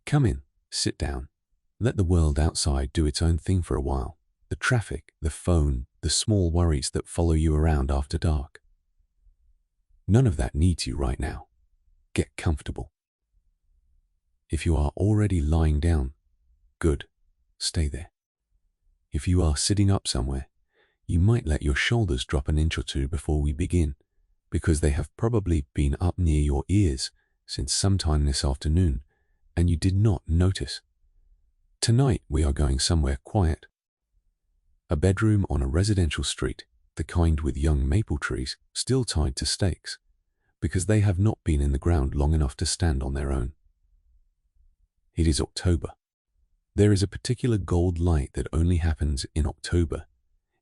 Come in, sit down. Let the world outside do its own thing for a while. The traffic, the phone, the small worries that follow you around after dark. None of that needs you right now. Get comfortable. If you are already lying down, good, stay there. If you are sitting up somewhere, you might let your shoulders drop an inch or two before we begin, because they have probably been up near your ears since sometime this afternoon, and you did not notice. Tonight we are going somewhere quiet. A bedroom on a residential street, the kind with young maple trees still tied to stakes, because they have not been in the ground long enough to stand on their own. It is October. There is a particular gold light that only happens in October,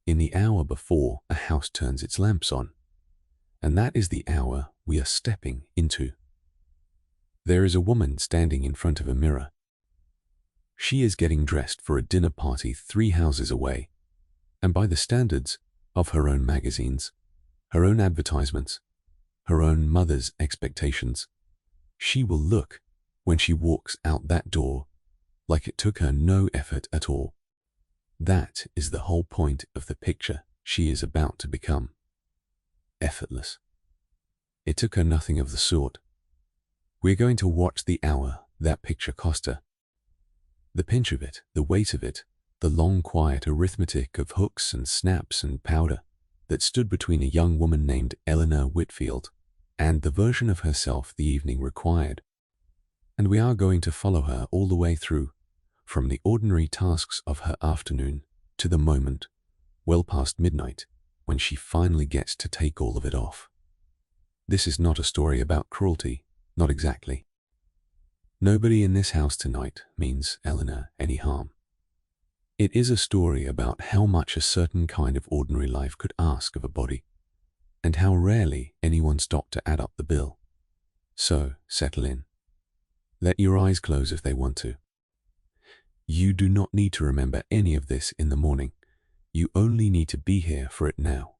in the hour before a house turns its lamps on, and that is the hour we are stepping into. There is a woman standing in front of a mirror. She is getting dressed for a dinner party 3 houses away, and by the standards of her own magazines, her own advertisements, her own mother's expectations, she will look, when she walks out that door, like it took her no effort at all. That is the whole point of the picture she is about to become. Effortless. It took her nothing of the sort. We're going to watch the hour that picture cost her. The pinch of it, the weight of it, the long quiet arithmetic of hooks and snaps and powder that stood between a young woman named Eleanor Whitfield and the version of herself the evening required. And we are going to follow her all the way through, from the ordinary tasks of her afternoon to the moment, well past midnight, when she finally gets to take all of it off. This is not a story about cruelty, not exactly. Nobody in this house tonight means Eleanor any harm. It is a story about how much a certain kind of ordinary life could ask of a body, and how rarely anyone stopped to add up the bill. So, settle in. Let your eyes close if they want to. You do not need to remember any of this in the morning. You only need to be here for it now.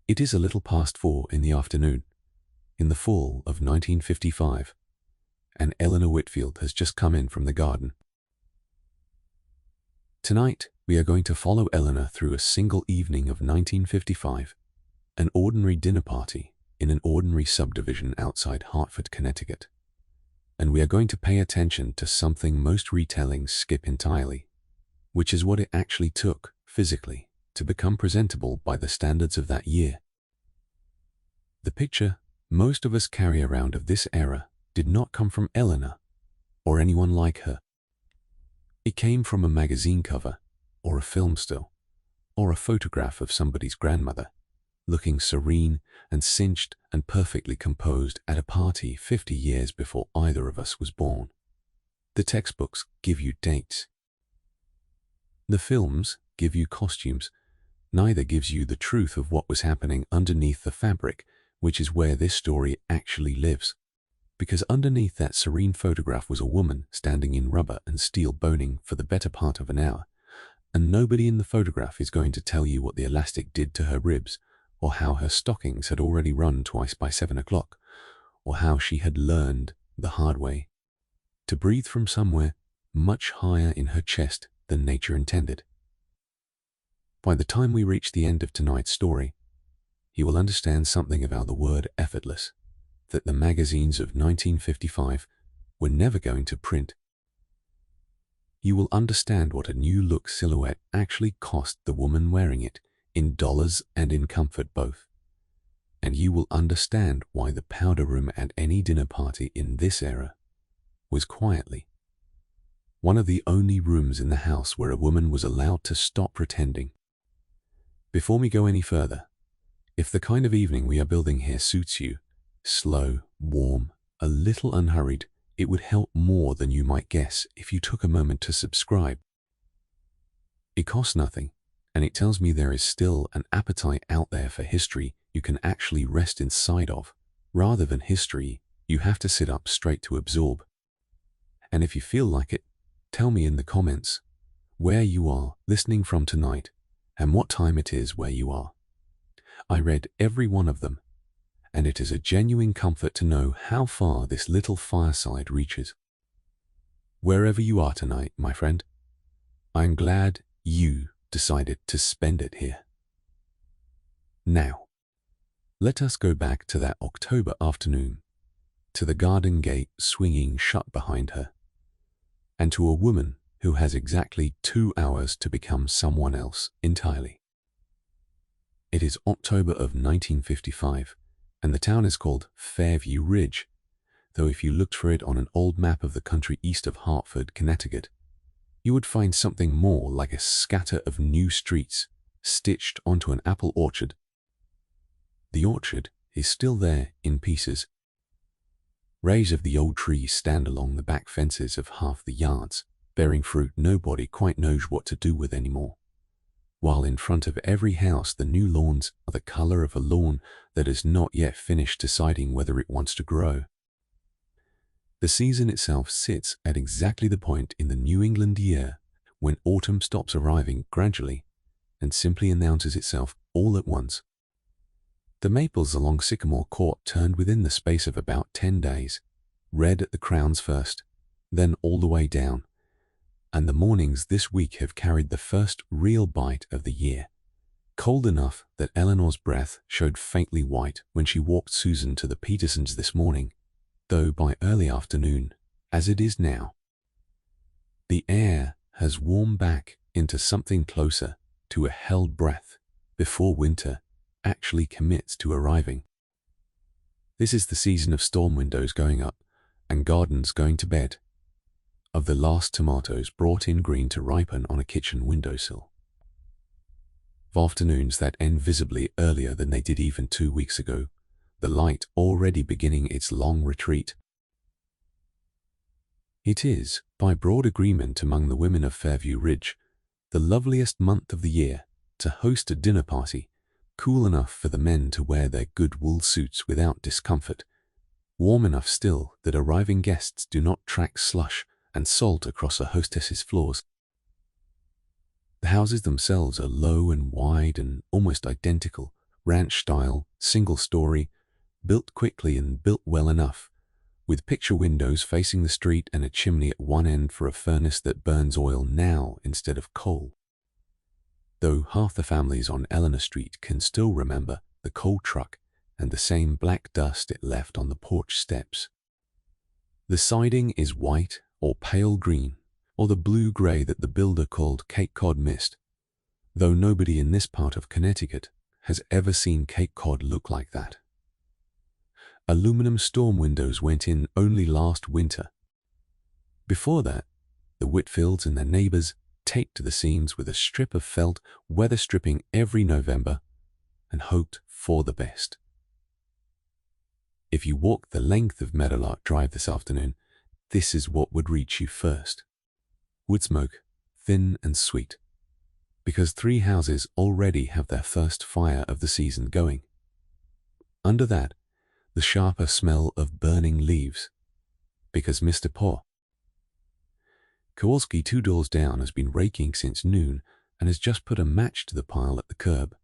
It is a little past 4 in the afternoon, in the fall of 1955, and Eleanor Whitfield has just come in from the garden. Tonight, we are going to follow Eleanor through a single evening of 1955, an ordinary dinner party in an ordinary subdivision outside Hartford, Connecticut. And we are going to pay attention to something most retellings skip entirely, which is what it actually took, physically, to become presentable by the standards of that year. The picture most of us carry around of this era did not come from Eleanor or anyone like her. It came from a magazine cover, or a film still, or a photograph of somebody's grandmother, looking serene and cinched and perfectly composed at a party 50 years before either of us was born. The textbooks give you dates. The films give you costumes. Neither gives you the truth of what was happening underneath the fabric, which is where this story actually lives. Because underneath that serene photograph was a woman standing in rubber and steel boning for the better part of an hour, and nobody in the photograph is going to tell you what the elastic did to her ribs, or how her stockings had already run twice by 7 o'clock, or how she had learned the hard way to breathe from somewhere much higher in her chest than nature intended. By the time we reach the end of tonight's story, you will understand something about the word effortless that the magazines of 1955 were never going to print. You will understand what a new look silhouette actually cost the woman wearing it, in dollars and in comfort both. And you will understand why the powder room at any dinner party in this era was quietly one of the only rooms in the house where a woman was allowed to stop pretending. Before we go any further, if the kind of evening we are building here suits you, slow, warm, a little unhurried, it would help more than you might guess if you took a moment to subscribe. It costs nothing, and it tells me there is still an appetite out there for history you can actually rest inside of, rather than history you have to sit up straight to absorb. And if you feel like it, tell me in the comments where you are listening from tonight and what time it is where you are. I read every one of them, and it is a genuine comfort to know how far this little fireside reaches. Wherever you are tonight, my friend, I'm glad you decided to spend it here. Now, let us go back to that October afternoon, to the garden gate swinging shut behind her, and to a woman who has exactly 2 hours to become someone else entirely. It is October of 1955, and the town is called Fairview Ridge, though if you looked for it on an old map of the country east of Hartford, Connecticut, you would find something more like a scatter of new streets stitched onto an apple orchard. The orchard is still there in pieces. Rays of the old trees stand along the back fences of half the yards, bearing fruit nobody quite knows what to do with anymore, while in front of every house the new lawns are the color of a lawn that has not yet finished deciding whether it wants to grow. The season itself sits at exactly the point in the New England year when autumn stops arriving gradually and simply announces itself all at once. The maples along Sycamore Court turned within the space of about 10 days, red at the crowns first, then all the way down, and the mornings this week have carried the first real bite of the year, cold enough that Eleanor's breath showed faintly white when she walked Susan to the Petersons this morning, though by early afternoon, as it is now, the air has warmed back into something closer to a held breath before winter actually commits to arriving. This is the season of storm windows going up and gardens going to bed, of the last tomatoes brought in green to ripen on a kitchen windowsill, of afternoons that end visibly earlier than they did even 2 weeks ago, the light already beginning its long retreat. It is, by broad agreement among the women of Fairview Ridge, the loveliest month of the year to host a dinner party, cool enough for the men to wear their good wool suits without discomfort, warm enough still that arriving guests do not track slush and salt across a hostess's floors. The houses themselves are low and wide and almost identical, ranch-style, single-story, built quickly and built well enough, with picture windows facing the street and a chimney at one end for a furnace that burns oil now instead of coal. Though half the families on Eleanor Street can still remember the coal truck and the same black dust it left on the porch steps. The siding is white or pale green, or the blue-gray that the builder called Cape Cod mist, though nobody in this part of Connecticut has ever seen Cape Cod look like that. Aluminum storm windows went in only last winter. Before that, the Whitfields and their neighbors taped the seams with a strip of felt, weather stripping every November, and hoped for the best. If you walked the length of Meadowlark Drive this afternoon, this is what would reach you first. Wood smoke, thin and sweet, because 3 houses already have their first fire of the season going. Under that, the sharper smell of burning leaves, because Mr. Kowalski 2 doors down has been raking since noon and has just put a match to the pile at the curb,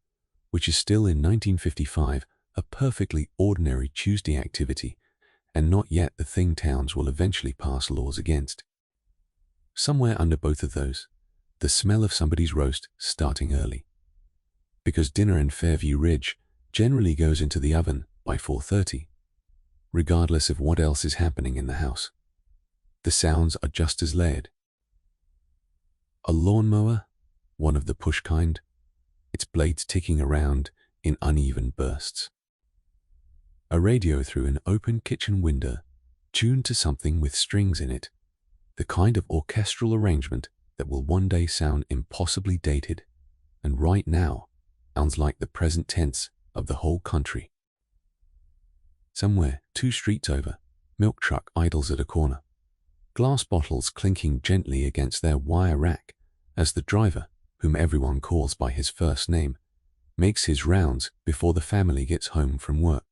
which is still in 1955 a perfectly ordinary Tuesday activity and not yet the thing towns will eventually pass laws against. Somewhere under both of those, the smell of somebody's roast starting early, because dinner in Fairview Ridge generally goes into the oven by 4:30, regardless of what else is happening in the house. The sounds are just as layered. A lawnmower, one of the push kind, its blades ticking around in uneven bursts. A radio through an open kitchen window, tuned to something with strings in it, the kind of orchestral arrangement that will one day sound impossibly dated, and right now sounds like the present tense of the whole country. Somewhere, 2 streets over, milk truck idles at a corner, glass bottles clinking gently against their wire rack as the driver, whom everyone calls by his first name, makes his rounds before the family gets home from work.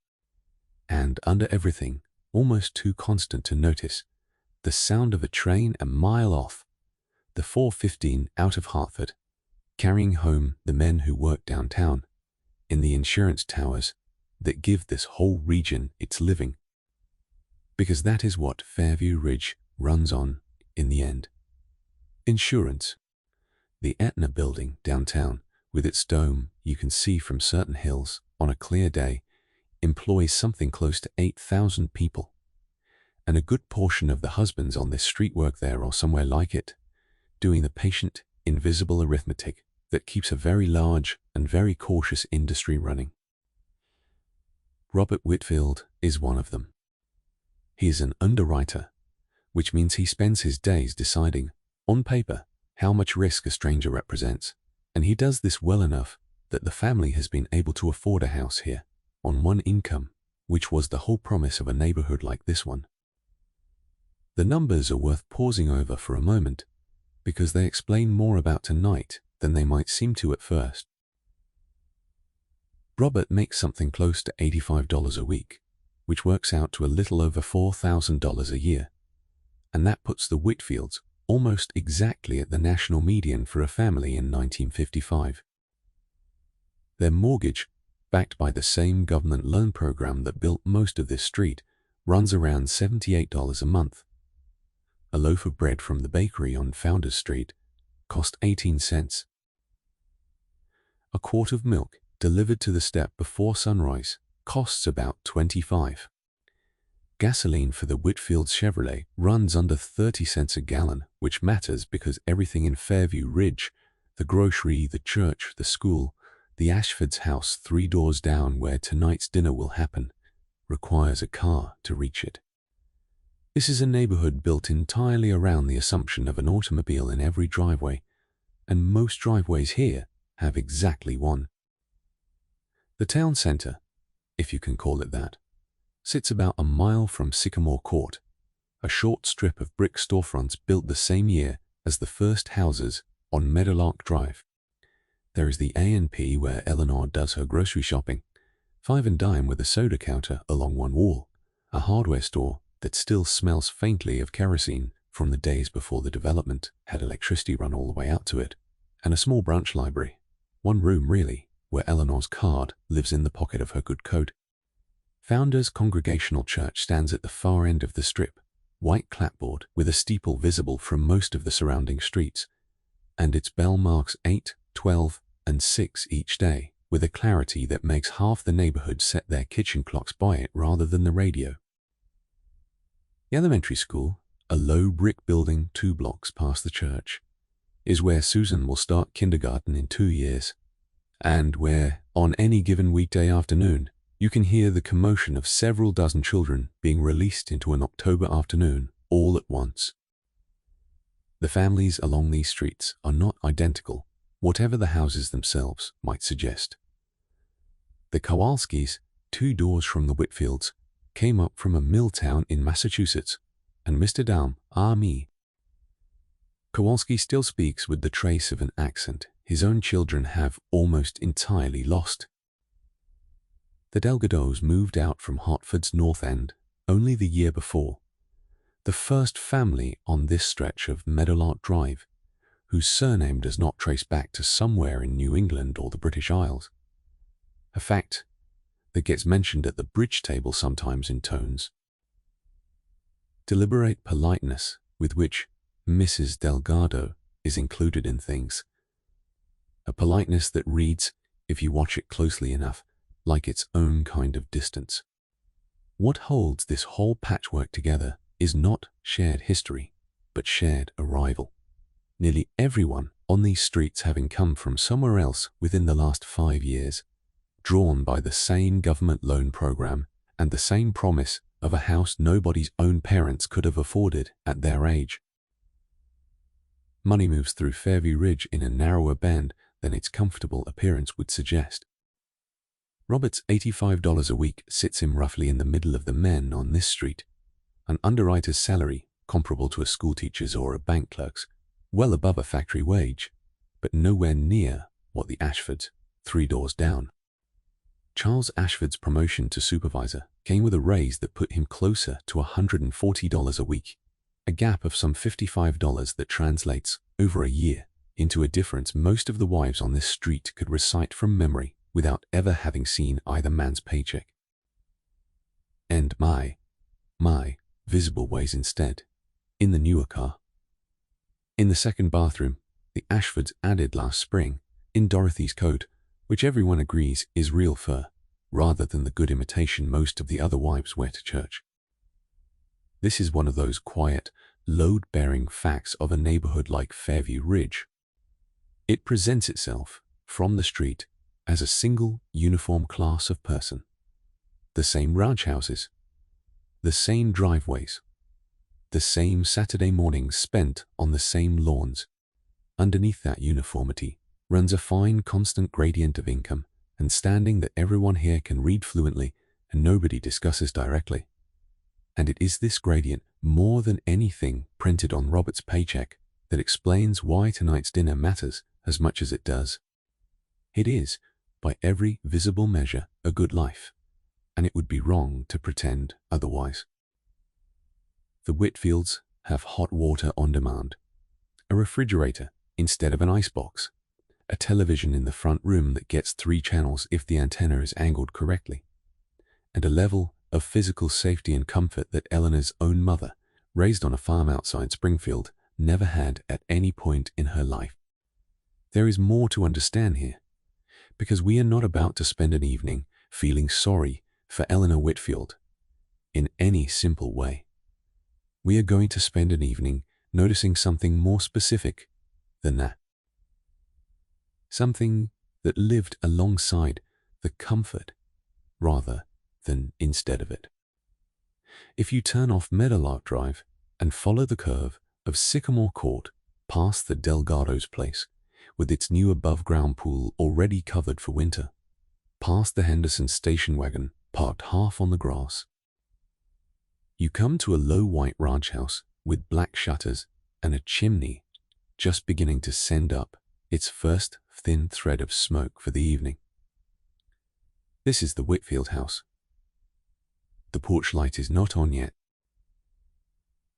And under everything, almost too constant to notice, the sound of a train a mile off, the 4:15 out of Hartford, carrying home the men who work downtown, in the insurance towers that give this whole region its living. Because that is what Fairview Ridge runs on in the end. Insurance. The Etna building downtown, with its dome you can see from certain hills on a clear day, employs something close to 8,000 people. And a good portion of the husbands on this street work there or somewhere like it, doing the patient, invisible arithmetic that keeps a very large and very cautious industry running. Robert Whitfield is one of them. He is an underwriter, which means he spends his days deciding, on paper, how much risk a stranger represents, and he does this well enough that the family has been able to afford a house here, on one income, which was the whole promise of a neighborhood like this one. The numbers are worth pausing over for a moment, because they explain more about tonight than they might seem to at first. Robert makes something close to $85 a week, which works out to a little over $4,000 a year, and that puts the Whitfields almost exactly at the national median for a family in 1955. Their mortgage, backed by the same government loan program that built most of this street, runs around $78 a month. A loaf of bread from the bakery on Founders Street cost 18 cents. A quart of milk delivered to the step before sunrise costs about 25. Gasoline for the Whitfield's Chevrolet runs under 30 cents a gallon, which matters because everything in Fairview Ridge, the grocery, the church, the school, the Ashford's house 3 doors down where tonight's dinner will happen, requires a car to reach it. This is a neighborhood built entirely around the assumption of an automobile in every driveway, and most driveways here have exactly one. The town center, if you can call it that, sits about a mile from Sycamore Court, a short strip of brick storefronts built the same year as the first houses on Meadowlark Drive. There is the A&P where Eleanor does her grocery shopping, Five and Dime with a soda counter along one wall, a hardware store that still smells faintly of kerosene from the days before the development had electricity run all the way out to it, and a small branch library, one room really, where Eleanor's card lives in the pocket of her good coat. Founders Congregational Church stands at the far end of the strip, white clapboard with a steeple visible from most of the surrounding streets, and its bell marks 8, 12, and 6 each day, with a clarity that makes half the neighborhood set their kitchen clocks by it rather than the radio. The elementary school, a low brick building 2 blocks past the church, is where Susan will start kindergarten in 2 years, and where, on any given weekday afternoon, you can hear the commotion of several dozen children being released into an October afternoon all at once. The families along these streets are not identical, whatever the houses themselves might suggest. The Kowalskis, 2 doors from the Whitfields, came up from a mill town in Massachusetts, and Mr. Daum, me. Kowalski still speaks with the trace of an accent his own children have almost entirely lost. The Delgados moved out from Hartford's North End only the year before, the first family on this stretch of Meadowlark Drive, whose surname does not trace back to somewhere in New England or the British Isles. A fact that gets mentioned at the bridge table sometimes in tones. Deliberate politeness with which Mrs. Delgado is included in things. A politeness that reads, if you watch it closely enough, like its own kind of distance. What holds this whole patchwork together is not shared history, but shared arrival. Nearly everyone on these streets having come from somewhere else within the last 5 years, drawn by the same government loan program and the same promise of a house nobody's own parents could have afforded at their age. Money moves through Fairview Ridge in a narrower band than its comfortable appearance would suggest. Robert's $85 a week sits him roughly in the middle of the men on this street, an underwriter's salary comparable to a schoolteacher's or a bank clerk's, well above a factory wage, but nowhere near what the Ashfords, 3 doors down. Charles Ashford's promotion to supervisor came with a raise that put him closer to $140 a week, a gap of some $55 that translates, over a year, into a difference most of the wives on this street could recite from memory without ever having seen either man's paycheck. And my visible ways instead, in the newer car, In the second bathroom, the Ashfords added last spring, in Dorothy's coat, which everyone agrees is real fur, rather than the good imitation most of the other wives wear to church. This is one of those quiet, load-bearing facts of a neighborhood like Fairview Ridge. It presents itself, from the street, as a single, uniform class of person. The same ranch houses, the same driveways, the same Saturday mornings spent on the same lawns. Underneath that uniformity runs a fine, constant gradient of income and standing that everyone here can read fluently and nobody discusses directly. And it is this gradient, more than anything printed on Robert's paycheck, that explains why tonight's dinner matters as much as it does. It is, by every visible measure, a good life, and it would be wrong to pretend otherwise. The Whitfields have hot water on demand, a refrigerator instead of an icebox, a television in the front room that gets 3 channels if the antenna is angled correctly, and a level of physical safety and comfort that Eleanor's own mother, raised on a farm outside Springfield, never had at any point in her life. There is more to understand here, because we are not about to spend an evening feeling sorry for Eleanor Whitfield in any simple way. We are going to spend an evening noticing something more specific than that. Something that lived alongside the comfort rather than instead of it. If you turn off Meadowlark Drive and follow the curve of Sycamore Court past the Delgado's place, with its new above-ground pool already covered for winter, past the Henderson station wagon parked half on the grass, you come to a low white ranch house with black shutters and a chimney just beginning to send up its first thin thread of smoke for the evening. This is the Whitfield house. The porch light is not on yet.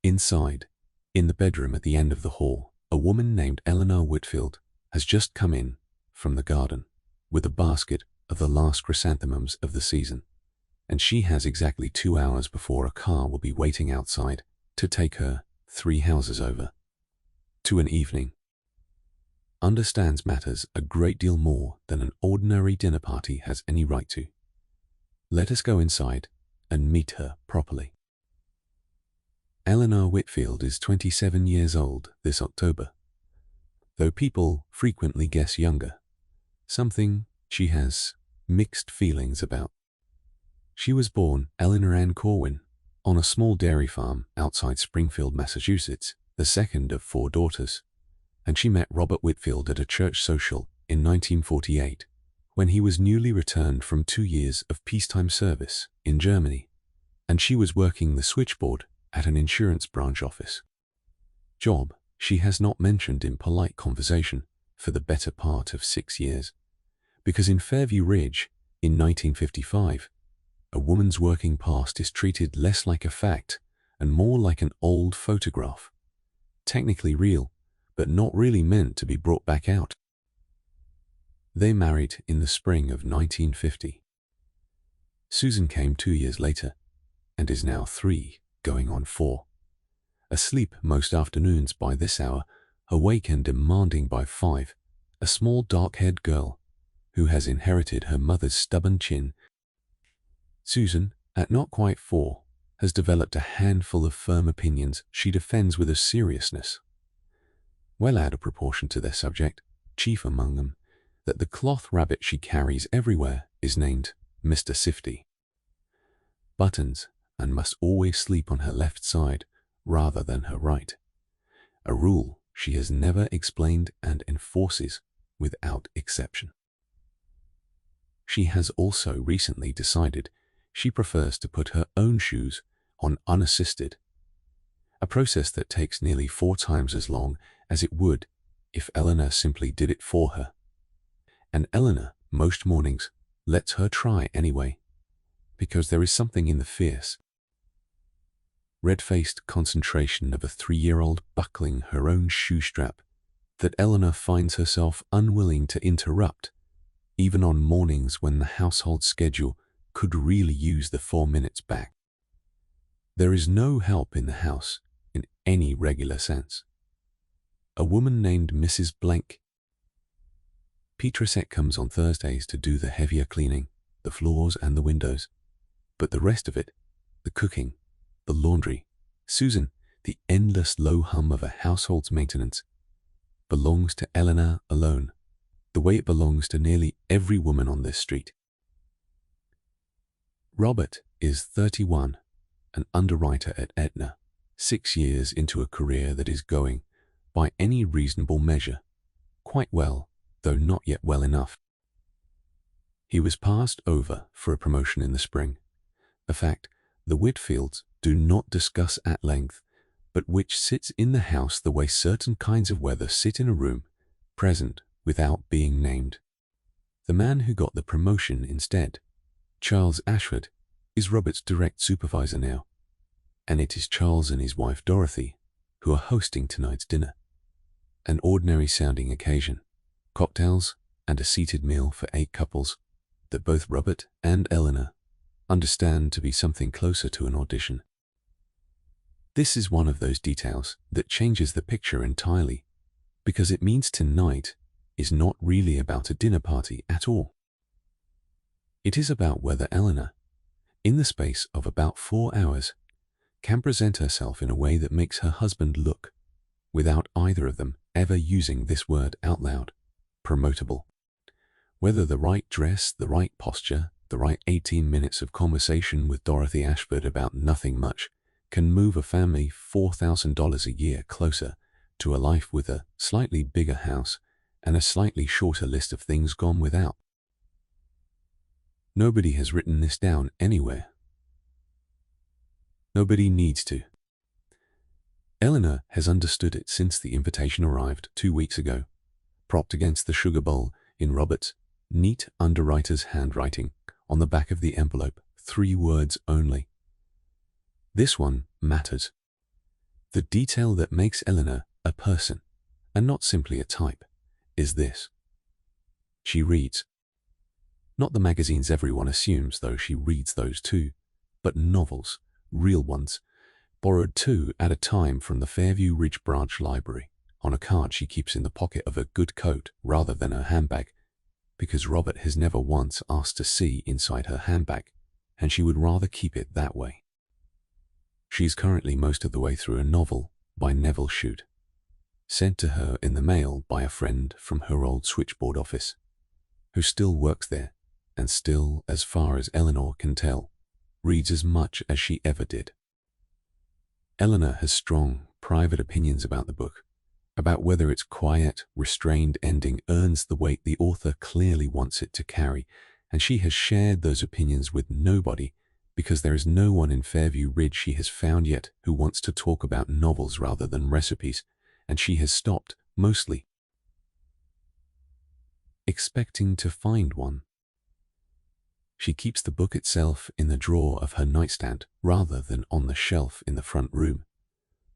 Inside, in the bedroom at the end of the hall, a woman named Eleanor Whitfield has just come in from the garden with a basket of the last chrysanthemums of the season, and she has exactly 2 hours before a car will be waiting outside to take her 3 houses over to an evening. Understands matters a great deal more than an ordinary dinner party has any right to. Let us go inside and meet her properly. Eleanor Whitfield is 27 years old this October, though people frequently guess younger, something she has mixed feelings about. She was born Eleanor Ann Corwin on a small dairy farm outside Springfield, Massachusetts, the second of 4 daughters, and she met Robert Whitfield at a church social in 1948 when he was newly returned from 2 years of peacetime service in Germany, and she was working the switchboard at an insurance branch office. Job she has not mentioned in polite conversation for the better part of 6 years, because in Fairview Ridge, in 1955, a woman's working past is treated less like a fact and more like an old photograph, technically real, but not really meant to be brought back out. They married in the spring of 1950. Susan came 2 years later and is now 3, going on 4. Asleep most afternoons by this hour, awake and demanding by 5, a small dark-haired girl who has inherited her mother's stubborn chin. Susan, at not quite 4, has developed a handful of firm opinions she defends with a seriousness well out of proportion to their subject, chief among them, that the cloth rabbit she carries everywhere is named Mr. Sifty. Buttons, and must always sleep on her left side rather than her right, a rule she has never explained and enforces without exception. She has also recently decided she prefers to put her own shoes on unassisted, a process that takes nearly 4 times as long as it would if Eleanor simply did it for her. And Eleanor, most mornings, lets her try anyway, because there is something in the fierce, red-faced concentration of a 3-year-old buckling her own shoe strap that Eleanor finds herself unwilling to interrupt, even on mornings when the household schedule could really use the 4 minutes back. There is no help in the house in any regular sense. a woman named Mrs. Blank. Petrusette comes on Thursdays to do the heavier cleaning, the floors and the windows. But the rest of it, the cooking, the laundry, Susan, the endless low hum of a household's maintenance, belongs to Eleanor alone, the way it belongs to nearly every woman on this street. Robert is 31, an underwriter at Aetna, 6 years into a career that is going, by any reasonable measure, quite well, though not yet well enough. He was passed over for a promotion in the spring, a fact the Whitfields do not discuss at length, but which sits in the house the way certain kinds of weather sit in a room, present without being named. The man who got the promotion instead, Charles Ashford, is Robert's direct supervisor now, and it is Charles and his wife Dorothy who are hosting tonight's dinner. An ordinary-sounding occasion, cocktails and a seated meal for 8 couples that both Robert and Eleanor understand to be something closer to an audition. This is one of those details that changes the picture entirely, because it means tonight is not really about a dinner party at all. It is about whether Eleanor, in the space of about 4 hours, can present herself in a way that makes her husband look, without either of them ever using this word out loud, promotable. Whether the right dress, the right posture, the right 18 minutes of conversation with Dorothy Ashford about nothing much can move a family $4,000 a year closer to a life with a slightly bigger house and a slightly shorter list of things gone without. Nobody has written this down anywhere. Nobody needs to. Eleanor has understood it since the invitation arrived 2 weeks ago, propped against the sugar bowl in Robert's neat underwriter's handwriting on the back of the envelope, 3 words only. This one matters. The detail that makes Eleanor a person, and not simply a type, is this. She reads. Not the magazines everyone assumes, though she reads those too, but novels, real ones, borrowed 2 at a time from the Fairview Ridge Branch Library, on a card she keeps in the pocket of her good coat rather than her handbag, because Robert has never once asked to see inside her handbag, and she would rather keep it that way. She's currently most of the way through a novel by Neville Shute, sent to her in the mail by a friend from her old switchboard office, who still works there and still, as far as Eleanor can tell, reads as much as she ever did. Eleanor has strong, private opinions about the book, about whether its quiet, restrained ending earns the weight the author clearly wants it to carry, and she has shared those opinions with nobody because there is no one in Fairview Ridge she has found yet who wants to talk about novels rather than recipes, and she has stopped, mostly, expecting to find one. She keeps the book itself in the drawer of her nightstand rather than on the shelf in the front room,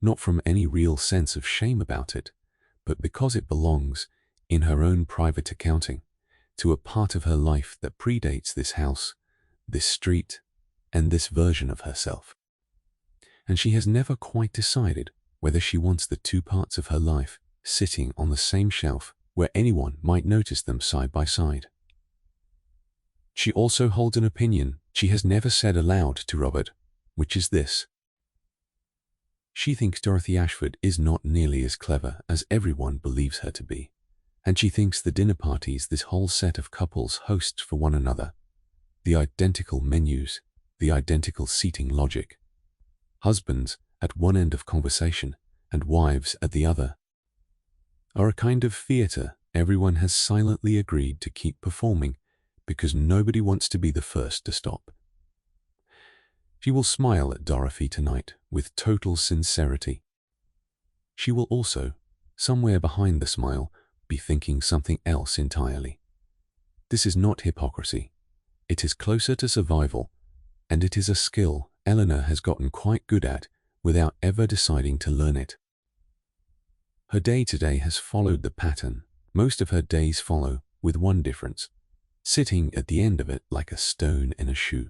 not from any real sense of shame about it, but because it belongs, in her own private accounting, to a part of her life that predates this house, this street, and this version of herself. And she has never quite decided whether she wants the 2 parts of her life sitting on the same shelf where anyone might notice them side by side. She also holds an opinion she has never said aloud to Robert, which is this. She thinks Dorothy Ashford is not nearly as clever as everyone believes her to be, and she thinks the dinner parties this whole set of couples hosts for one another, the identical menus, the identical seating logic, husbands at one end of conversation and wives at the other, are a kind of theater everyone has silently agreed to keep performing because nobody wants to be the first to stop. She will smile at Dorothy tonight with total sincerity. She will also, somewhere behind the smile, be thinking something else entirely. This is not hypocrisy. It is closer to survival, and it is a skill Eleanor has gotten quite good at without ever deciding to learn it. Her day today has followed the pattern most of her days follow, with one difference, sitting at the end of it like a stone in a shoe.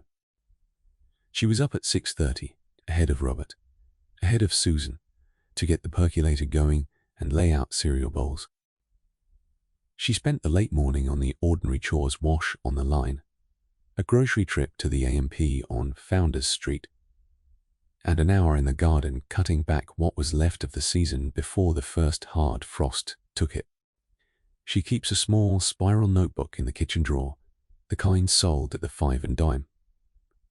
She was up at 6:30, ahead of Robert, ahead of Susan, to get the percolator going and lay out cereal bowls. She spent the late morning on the ordinary chores: wash on the line, a grocery trip to the A&P on Founders Street, and an hour in the garden cutting back what was left of the season before the first hard frost took it. She keeps a small spiral notebook in the kitchen drawer, the kind sold at the 5 and dime,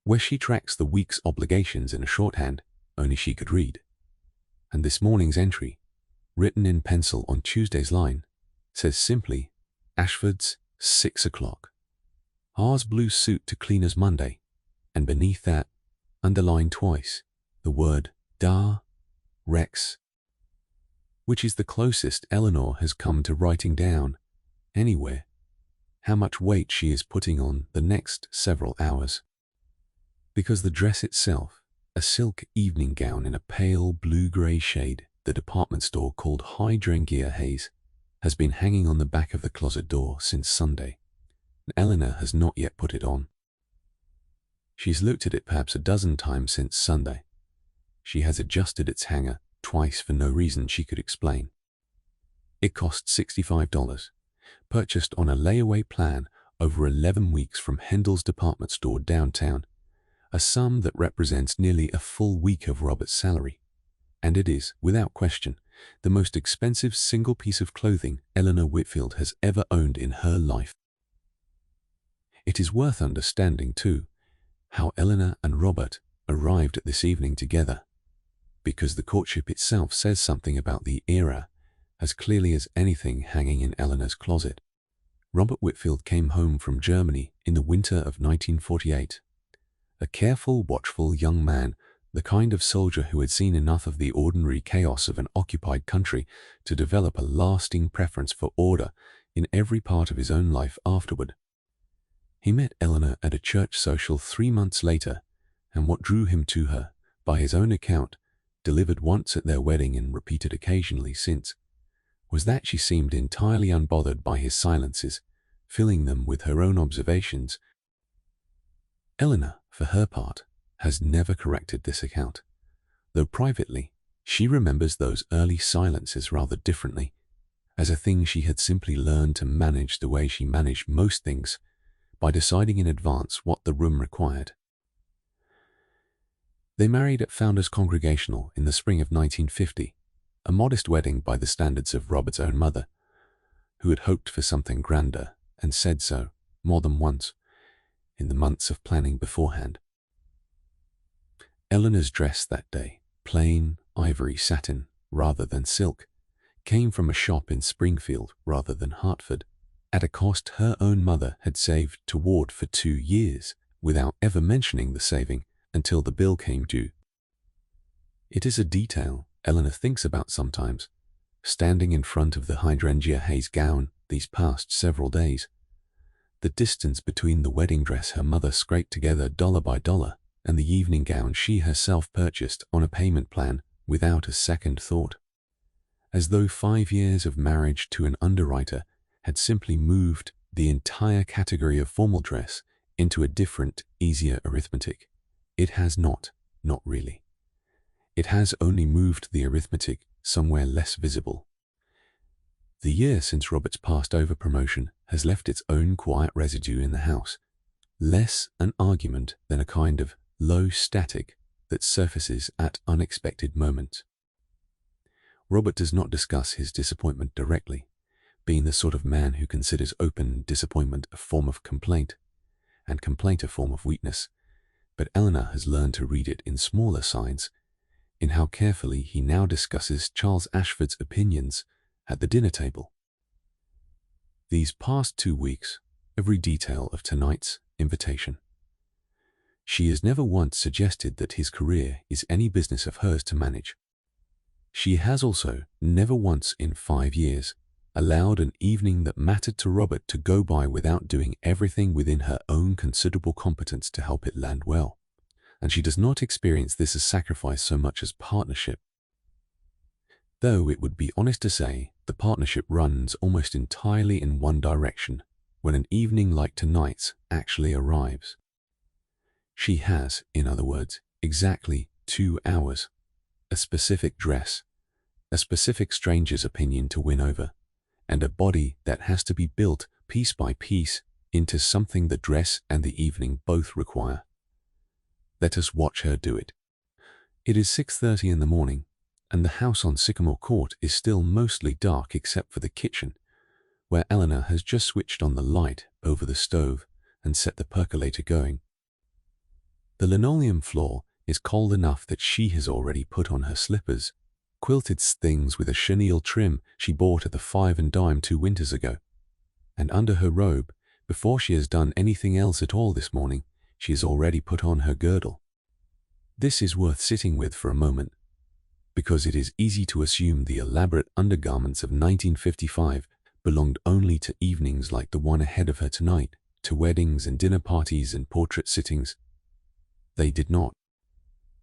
where she tracks the week's obligations in a shorthand only she could read. And this morning's entry, written in pencil on Tuesday's line, says simply, Ashford's 6 o'clock. Ours blue suit to cleaners Monday, and beneath that, underlined twice, the word Da Rex, which is the closest Eleanor has come to writing down, anywhere, how much weight she is putting on the next several hours. Because the dress itself, a silk evening gown in a pale blue-grey shade the department store called Hydrangea Haze, has been hanging on the back of the closet door since Sunday. Eleanor has not yet put it on. She's looked at it perhaps a dozen times since Sunday. She has adjusted its hanger twice for no reason she could explain. It cost $65, purchased on a layaway plan over 11 weeks from Hendel's department store downtown, a sum that represents nearly a full week of Robert's salary. And it is, without question, the most expensive single piece of clothing Eleanor Whitfield has ever owned in her life. It is worth understanding, too, how Eleanor and Robert arrived at this evening together, because the courtship itself says something about the era as clearly as anything hanging in Eleanor's closet. Robert Whitfield came home from Germany in the winter of 1948, a careful, watchful young man, the kind of soldier who had seen enough of the ordinary chaos of an occupied country to develop a lasting preference for order in every part of his own life afterward. He met Eleanor at a church social 3 months later, and what drew him to her, by his own account, delivered once at their wedding and repeated occasionally since, was that she seemed entirely unbothered by his silences, filling them with her own observations. Eleanor, for her part, has never corrected this account, though privately she remembers those early silences rather differently, as a thing she had simply learned to manage the way she managed most things, by deciding in advance what the room required. They married at Founders Congregational in the spring of 1950, a modest wedding by the standards of Robert's own mother, who had hoped for something grander and said so more than once in the months of planning beforehand. Eleanor's dress that day, plain ivory satin rather than silk, came from a shop in Springfield rather than Hartford, at a cost her own mother had saved toward for 2 years, without ever mentioning the saving until the bill came due. It is a detail Eleanor thinks about sometimes, standing in front of the Hydrangea Haze gown these past several days. The distance between the wedding dress her mother scraped together dollar by dollar and the evening gown she herself purchased on a payment plan without a second thought. As though 5 years of marriage to an underwriter had simply moved the entire category of formal dress into a different, easier arithmetic. It has not really. It has only moved the arithmetic somewhere less visible. The year since Robert's passed over promotion has left its own quiet residue in the house, less an argument than a kind of low static that surfaces at unexpected moments. Robert does not discuss his disappointment directly, being the sort of man who considers open disappointment a form of complaint, and complaint a form of weakness, but Eleanor has learned to read it in smaller signs, in how carefully he now discusses Charles Ashford's opinions at the dinner table. These past 2 weeks, every detail of tonight's invitation. She has never once suggested that his career is any business of hers to manage. She has also never once in 5 years allowed an evening that mattered to Robert to go by without doing everything within her own considerable competence to help it land well, and she does not experience this as sacrifice so much as partnership. Though it would be honest to say the partnership runs almost entirely in one direction when an evening like tonight's actually arrives. She has, in other words, exactly 2 hours, a specific dress, a specific stranger's opinion to win over, and a body that has to be built piece by piece into something the dress and the evening both require. Let us watch her do it. It is 6:30 in the morning, and the house on Sycamore Court is still mostly dark except for the kitchen, where Eleanor has just switched on the light over the stove and set the percolator going. The linoleum floor is cold enough that she has already put on her slippers, quilted things with a chenille trim she bought at the Five and Dime 2 winters ago. And under her robe, before she has done anything else at all this morning, she has already put on her girdle. This is worth sitting with for a moment, because it is easy to assume the elaborate undergarments of 1955 belonged only to evenings like the one ahead of her tonight, to weddings and dinner parties and portrait sittings. They did not.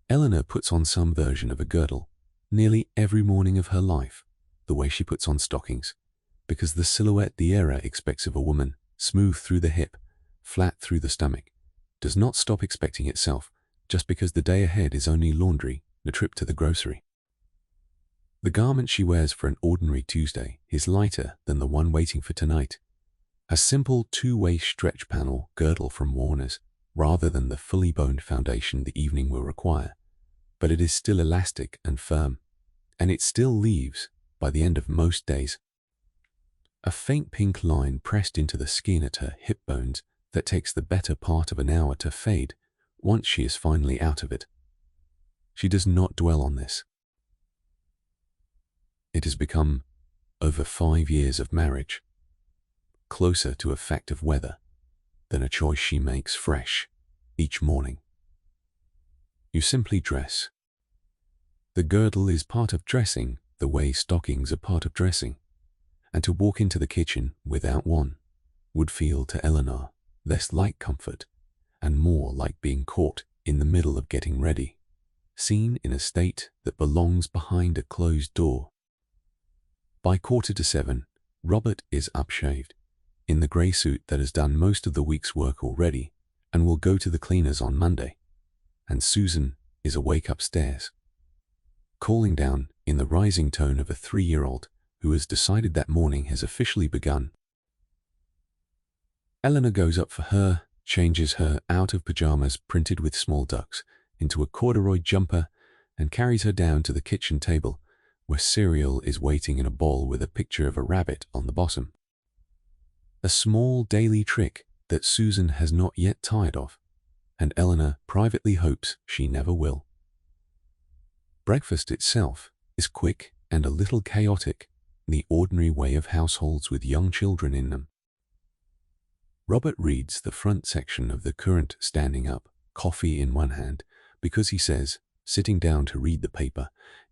Eleanor puts on some version of a girdle nearly every morning of her life, the way she puts on stockings, because the silhouette the era expects of a woman, smooth through the hip, flat through the stomach, does not stop expecting itself just because the day ahead is only laundry and a trip to the grocery. The garment she wears for an ordinary Tuesday is lighter than the one waiting for tonight, a simple two-way stretch panel girdle from Warner's, rather than the fully boned foundation the evening will require, but it is still elastic and firm, and it still leaves, by the end of most days, a faint pink line pressed into the skin at her hip bones that takes the better part of an hour to fade once she is finally out of it. She does not dwell on this. It has become over 5 years of marriage, closer to a fact of weather than a choice she makes fresh each morning. You simply dress. The girdle is part of dressing the way stockings are part of dressing, and to walk into the kitchen without one would feel to Eleanor less like comfort and more like being caught in the middle of getting ready, seen in a state that belongs behind a closed door. By 6:45, Robert is upshaved, in the grey suit that has done most of the week's work already and will go to the cleaners on Monday, and Susan is awake upstairs, calling down in the rising tone of a 3-year-old who has decided that morning has officially begun. Eleanor goes up for her, changes her out of pajamas printed with small ducks into a corduroy jumper, and carries her down to the kitchen table, where cereal is waiting in a bowl with a picture of a rabbit on the bottom. A small daily trick that Susan has not yet tired of, and Eleanor privately hopes she never will. Breakfast itself is quick and a little chaotic, the ordinary way of households with young children in them. Robert reads the front section of the Courant standing up, coffee in one hand, because he says sitting down to read the paper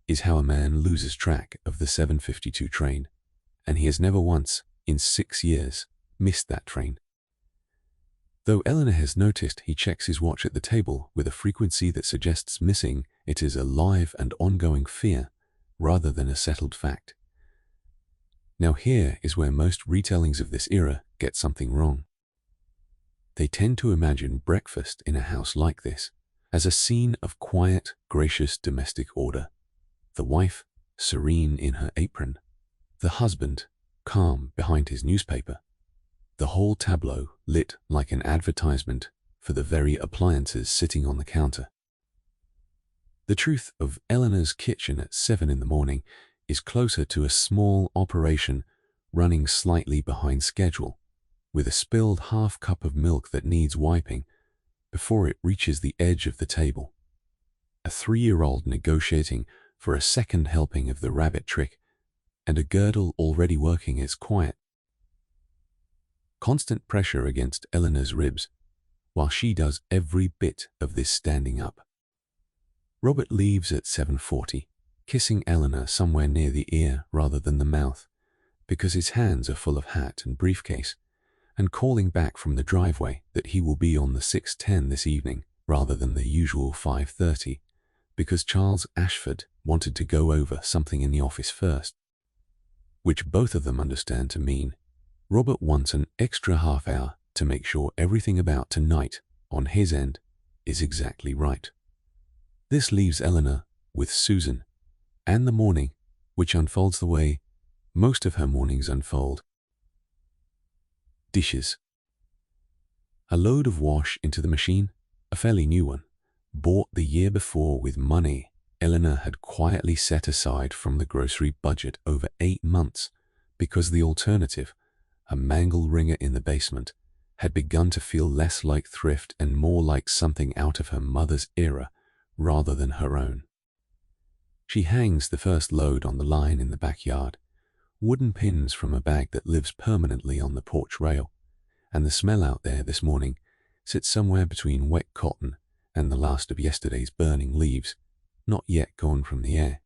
is how a man loses track of the 7:52 train, and he has never once, in 6 years, missed that train. Though Eleanor has noticed he checks his watch at the table with a frequency that suggests missing it is a live and ongoing fear rather than a settled fact. Now here is where most retellings of this era get something wrong. They tend to imagine breakfast in a house like this as a scene of quiet, gracious domestic order. The wife, serene in her apron. The husband, calm behind his newspaper. The whole tableau lit like an advertisement for the very appliances sitting on the counter. The truth of Eleanor's kitchen at 7 in the morning is closer to a small operation running slightly behind schedule, with a spilled half cup of milk that needs wiping before it reaches the edge of the table. A 3-year-old negotiating for a second helping of the rabbit trick, and a girdle already working its quiet. Constant pressure against Eleanor's ribs, while she does every bit of this standing up. Robert leaves at 7:40, kissing Eleanor somewhere near the ear rather than the mouth, because his hands are full of hat and briefcase, and calling back from the driveway that he will be on the 6:10 this evening rather than the usual 5:30, because Charles Ashford wanted to go over something in the office first, which both of them understand to mean Robert wants an extra half hour to make sure everything about tonight on his end is exactly right. This leaves Eleanor with Susan and the morning which unfolds the way most of her mornings unfold. Dishes. A load of wash into the machine, a fairly new one, bought the year before with money Eleanor had quietly set aside from the grocery budget over 8 months because the alternative, a mangle wringer in the basement, had begun to feel less like thrift and more like something out of her mother's era rather than her own. She hangs the first load on the line in the backyard, wooden pins from a bag that lives permanently on the porch rail, and the smell out there this morning sits somewhere between wet cotton and the last of yesterday's burning leaves, not yet gone from the air.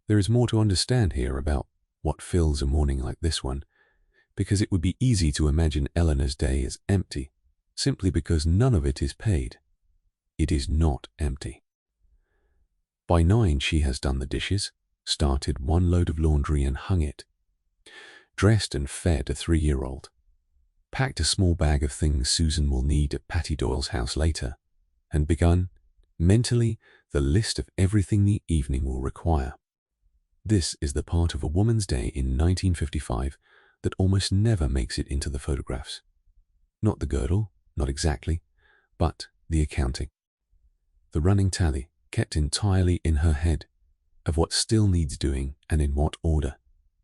There is more to understand here about what fills a morning like this one, because it would be easy to imagine Eleanor's day as empty, simply because none of it is paid. It is not empty. By 9 she has done the dishes, started one load of laundry and hung it, dressed and fed a 3-year-old, packed a small bag of things Susan will need at Patty Doyle's house later, and begun, mentally, the list of everything the evening will require. This is the part of a woman's day in 1955 that almost never makes it into the photographs. Not the girdle, not exactly, but the accounting. The running tally, kept entirely in her head, of what still needs doing and in what order,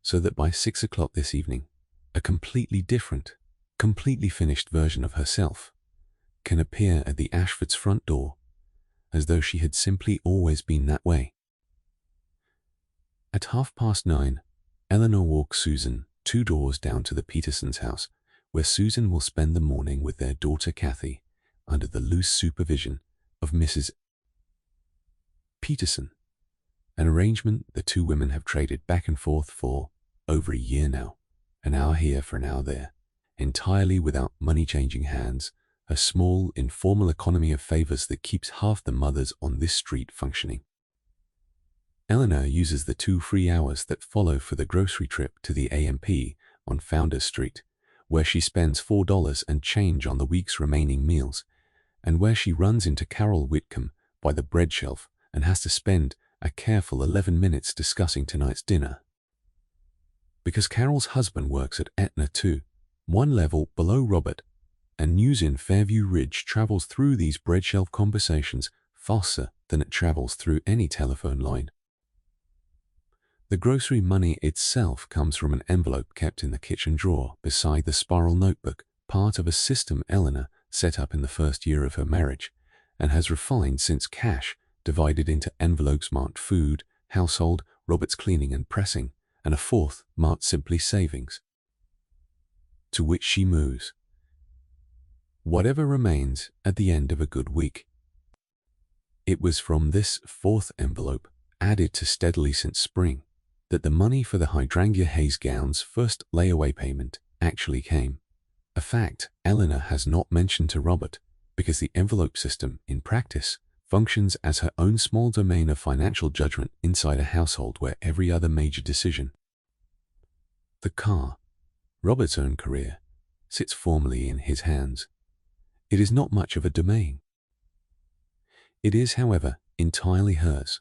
so that by 6 o'clock this evening, a completely different, completely finished version of herself can appear at the Ashfords' front door as though she had simply always been that way. At 9:30, Eleanor walks Susan 2 doors down to the Petersons' house, where Susan will spend the morning with their daughter Kathy under the loose supervision of Mrs. Peterson, an arrangement the 2 women have traded back and forth for over a year now, an hour here for an hour there, entirely without money changing hands, a small, informal economy of favors that keeps half the mothers on this street functioning. Eleanor uses the 2 free hours that follow for the grocery trip to the A&P on Founders Street, where she spends $4 and change on the week's remaining meals, and where she runs into Carol Whitcomb by the bread shelf and has to spend a careful 11 minutes discussing tonight's dinner. Because Carol's husband works at Etna too, 1 level below Robert, and news in Fairview Ridge travels through these bread shelf conversations faster than it travels through any telephone line. The grocery money itself comes from an envelope kept in the kitchen drawer beside the spiral notebook, part of a system Eleanor set up in the first year of her marriage, and has refined since cash divided into envelopes marked food, household, Robert's cleaning and pressing, and a 4th marked simply savings, to which she moves whatever remains at the end of a good week. It was from this 4th envelope, added to steadily since spring, that the money for the Hydrangea Hayes gown's first layaway payment actually came, a fact Eleanor has not mentioned to Robert because the envelope system, in practice, functions as her own small domain of financial judgment inside a household where every other major decision, the car, Robert's own career, sits formally in his hands. It is not much of a domain. It is, however, entirely hers,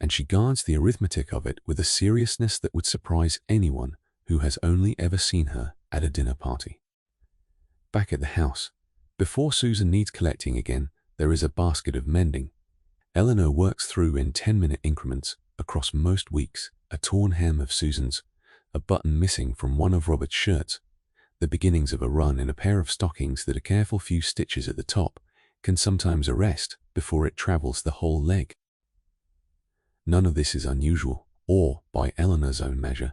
and she guards the arithmetic of it with a seriousness that would surprise anyone who has only ever seen her at a dinner party. Back at the house, before Susan needs collecting again, there is a basket of mending. Eleanor works through in 10-minute increments across most weeks a torn hem of Susan's, a button missing from one of Robert's shirts, the beginnings of a run in a pair of stockings that a careful few stitches at the top can sometimes arrest before it travels the whole leg. None of this is unusual, or, by Eleanor's own measure,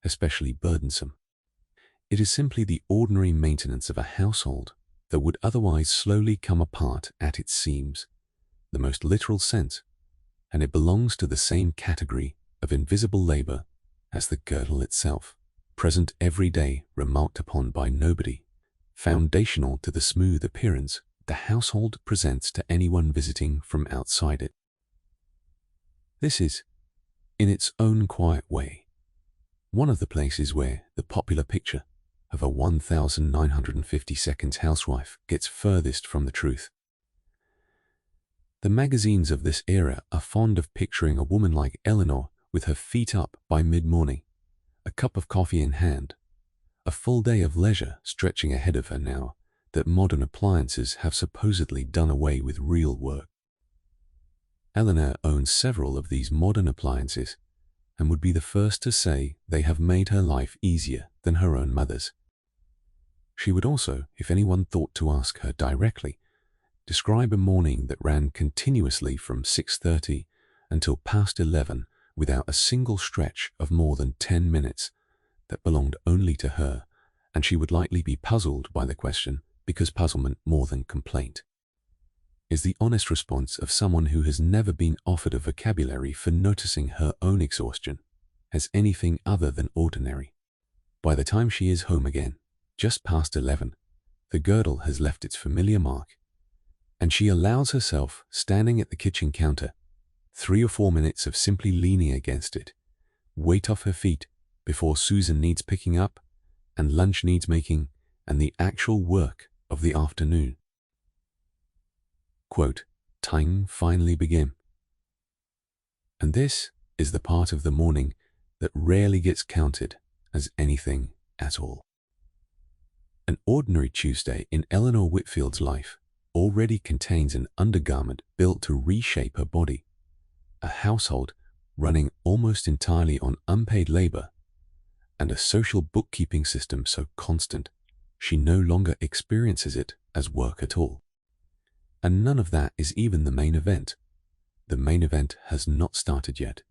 especially burdensome. It is simply the ordinary maintenance of a household that would otherwise slowly come apart at its seams, the most literal sense, and it belongs to the same category of invisible labor as the girdle itself, present every day, remarked upon by nobody, foundational to the smooth appearance the household presents to anyone visiting from outside it. This is, in its own quiet way, one of the places where the popular picture of a 1,950 seconds housewife gets furthest from the truth. The magazines of this era are fond of picturing a woman like Eleanor with her feet up by mid-morning, a cup of coffee in hand, a full day of leisure stretching ahead of her now that modern appliances have supposedly done away with real work. Eleanor owns several of these modern appliances and would be the first to say they have made her life easier than her own mother's. She would also, if anyone thought to ask her directly, describe a morning that ran continuously from 6:30 until past 11 without a single stretch of more than 10 minutes that belonged only to her, and she would likely be puzzled by the question because puzzlement more than complaint is the honest response of someone who has never been offered a vocabulary for noticing her own exhaustion as anything other than ordinary. By the time she is home again, just past 11, the girdle has left its familiar mark, and she allows herself, standing at the kitchen counter, 3 or 4 minutes of simply leaning against it, weight off her feet before Susan needs picking up and lunch needs making and the actual work of the afternoon. Quote, time finally begin. And this is the part of the morning that rarely gets counted as anything at all. An ordinary Tuesday in Eleanor Whitfield's life already contains an undergarment built to reshape her body, a household running almost entirely on unpaid labor, and a social bookkeeping system so constant she no longer experiences it as work at all. And none of that is even the main event. The main event has not started yet.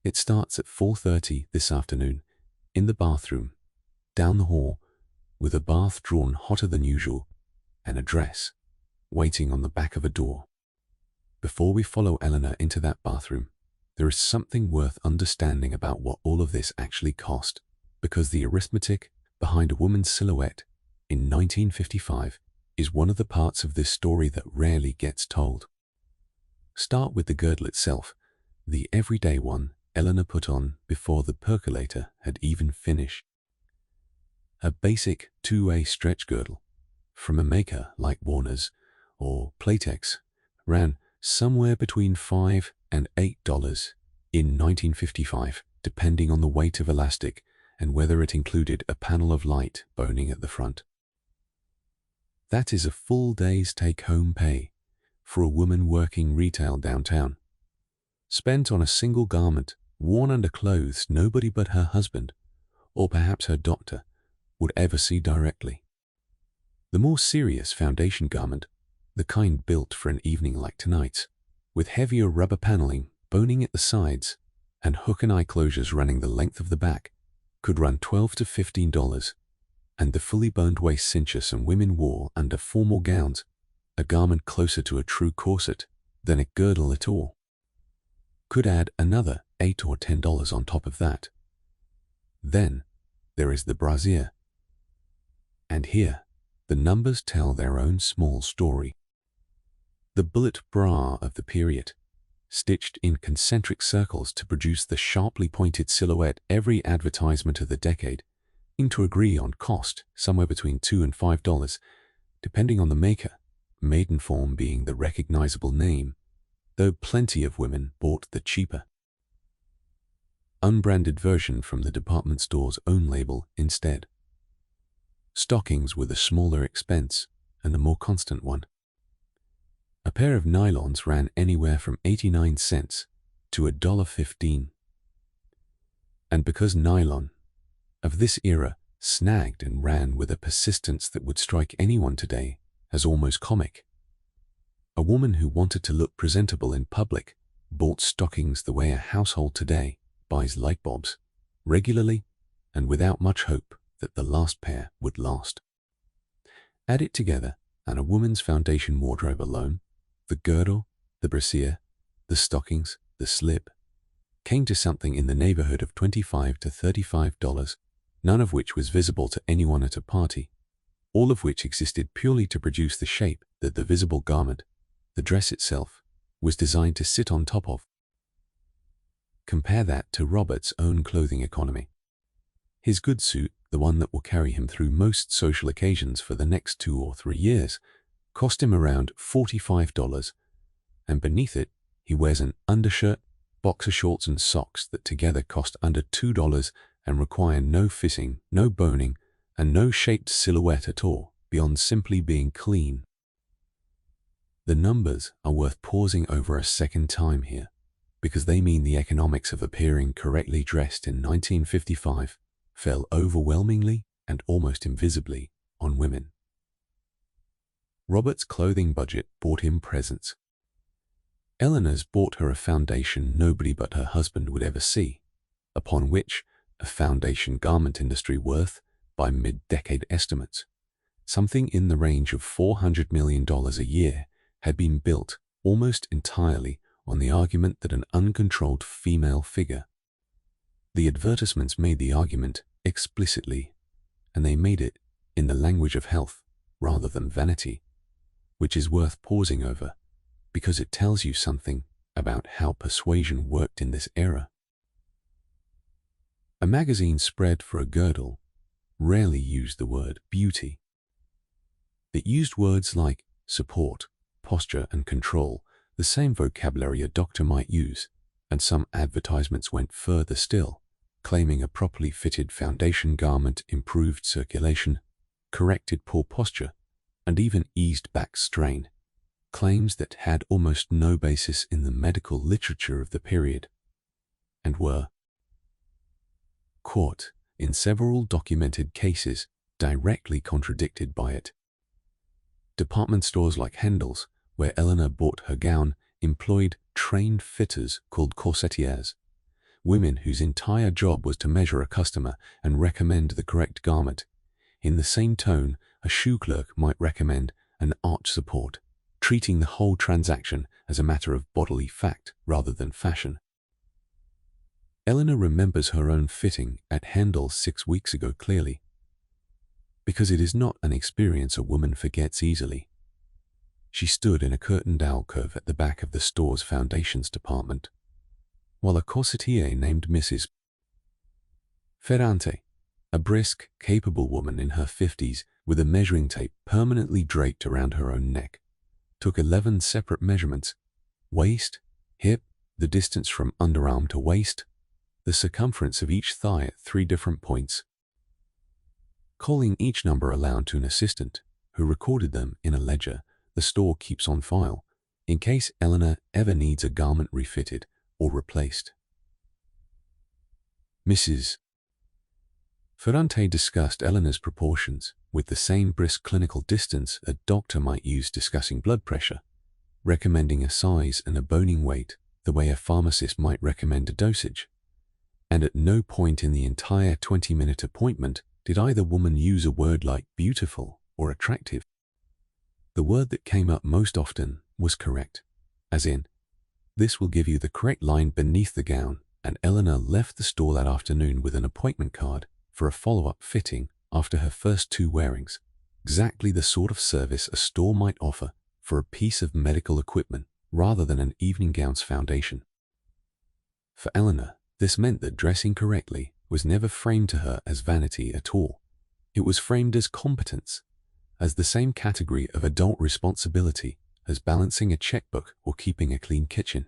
It starts at 4:30 this afternoon in the bathroom, down the hall, with a bath drawn hotter than usual and a dress waiting on the back of a door. Before we follow Eleanor into that bathroom, there is something worth understanding about what all of this actually cost, because the arithmetic behind a woman's silhouette in 1955 is one of the parts of this story that rarely gets told. Start with the girdle itself, the everyday one Eleanor put on before the percolator had even finished. A basic two-way stretch girdle from a maker like Warner's or Playtex ran somewhere between $5 and $8 in 1955, depending on the weight of elastic and whether it included a panel of light boning at the front. That is a full day's take-home pay for a woman working retail downtown, spent on a single garment worn under clothes nobody but her husband, or perhaps her doctor, would ever see directly. The more serious foundation garment, the kind built for an evening like tonight's, with heavier rubber paneling boning at the sides and hook and eye closures running the length of the back, could run $12 to $15, and the fully boned waist cincher some women wore under formal gowns, a garment closer to a true corset than a girdle at all, could add another $8 or $10 on top of that. Then there is the brassiere. And here, the numbers tell their own small story. The bullet bra of the period, stitched in concentric circles to produce the sharply pointed silhouette every advertisement of the decade, to agree on cost somewhere between $2 and $5, depending on the maker, Maidenform being the recognizable name, though plenty of women bought the cheaper, unbranded version from the department store's own label instead. Stockings were the smaller expense and the more constant one. A pair of nylons ran anywhere from 89 cents to $1.15. And because nylon of this era snagged and ran with a persistence that would strike anyone today as almost comic, a woman who wanted to look presentable in public bought stockings the way a household today buys light bulbs, regularly and without much hope that the last pair would last. Add it together, and a woman's foundation wardrobe alone, the girdle, the brassiere, the stockings, the slip, came to something in the neighborhood of $25 to $35, none of which was visible to anyone at a party, all of which existed purely to produce the shape that the visible garment, the dress itself, was designed to sit on top of. Compare that to Robert's own clothing economy. His good suit, the one that will carry him through most social occasions for the next 2 or 3 years, cost him around $45, and beneath it, he wears an undershirt, boxer shorts and socks that together cost under $2 and require no fitting, no boning, and no shaped silhouette at all, beyond simply being clean. The numbers are worth pausing over a second time here, because they mean the economics of appearing correctly dressed in 1955 fell overwhelmingly and almost invisibly on women. Robert's clothing budget bought him presents. Eleanor's bought her a foundation nobody but her husband would ever see, upon which a foundation garment industry worth, by mid-decade estimates, something in the range of $400 million a year had been built almost entirely on the argument that an uncontrolled female figure. The advertisements made the argument explicitly, and they made it in the language of health rather than vanity, which is worth pausing over because it tells you something about how persuasion worked in this era. A magazine spread for a girdle rarely used the word beauty. It used words like support, posture, and control, the same vocabulary a doctor might use, and some advertisements went further still, claiming a properly fitted foundation garment improved circulation, corrected poor posture, and even eased back strain, claims that had almost no basis in the medical literature of the period, and were, quote, in several documented cases, directly contradicted by it. Department stores like Hendel's, where Eleanor bought her gown, employed trained fitters called corsetiers, women whose entire job was to measure a customer and recommend the correct garment. In the same tone, a shoe clerk might recommend an arch support, treating the whole transaction as a matter of bodily fact rather than fashion. Eleanor remembers her own fitting at Hendel's 6 weeks ago clearly, because it is not an experience a woman forgets easily. She stood in a curtained alcove at the back of the store's foundations department, while a corsetier named Mrs. Ferrante, a brisk, capable woman in her 50s with a measuring tape permanently draped around her own neck, took 11 separate measurements: waist, hip, the distance from underarm to waist, the circumference of each thigh at 3 different points, calling each number aloud to an assistant, who recorded them in a ledger the store keeps on file, in case Eleanor ever needs a garment refitted or replaced. Mrs. Ferrante discussed Eleanor's proportions with the same brisk clinical distance a doctor might use discussing blood pressure, recommending a size and a boning weight the way a pharmacist might recommend a dosage. And at no point in the entire 20-minute appointment did either woman use a word like beautiful or attractive. The word that came up most often was correct, as in, this will give you the correct line beneath the gown, and Eleanor left the store that afternoon with an appointment card for a follow-up fitting after her first 2 wearings, exactly the sort of service a store might offer for a piece of medical equipment rather than an evening gown's foundation. For Eleanor, this meant that dressing correctly was never framed to her as vanity at all. It was framed as competence, as the same category of adult responsibility as balancing a checkbook or keeping a clean kitchen.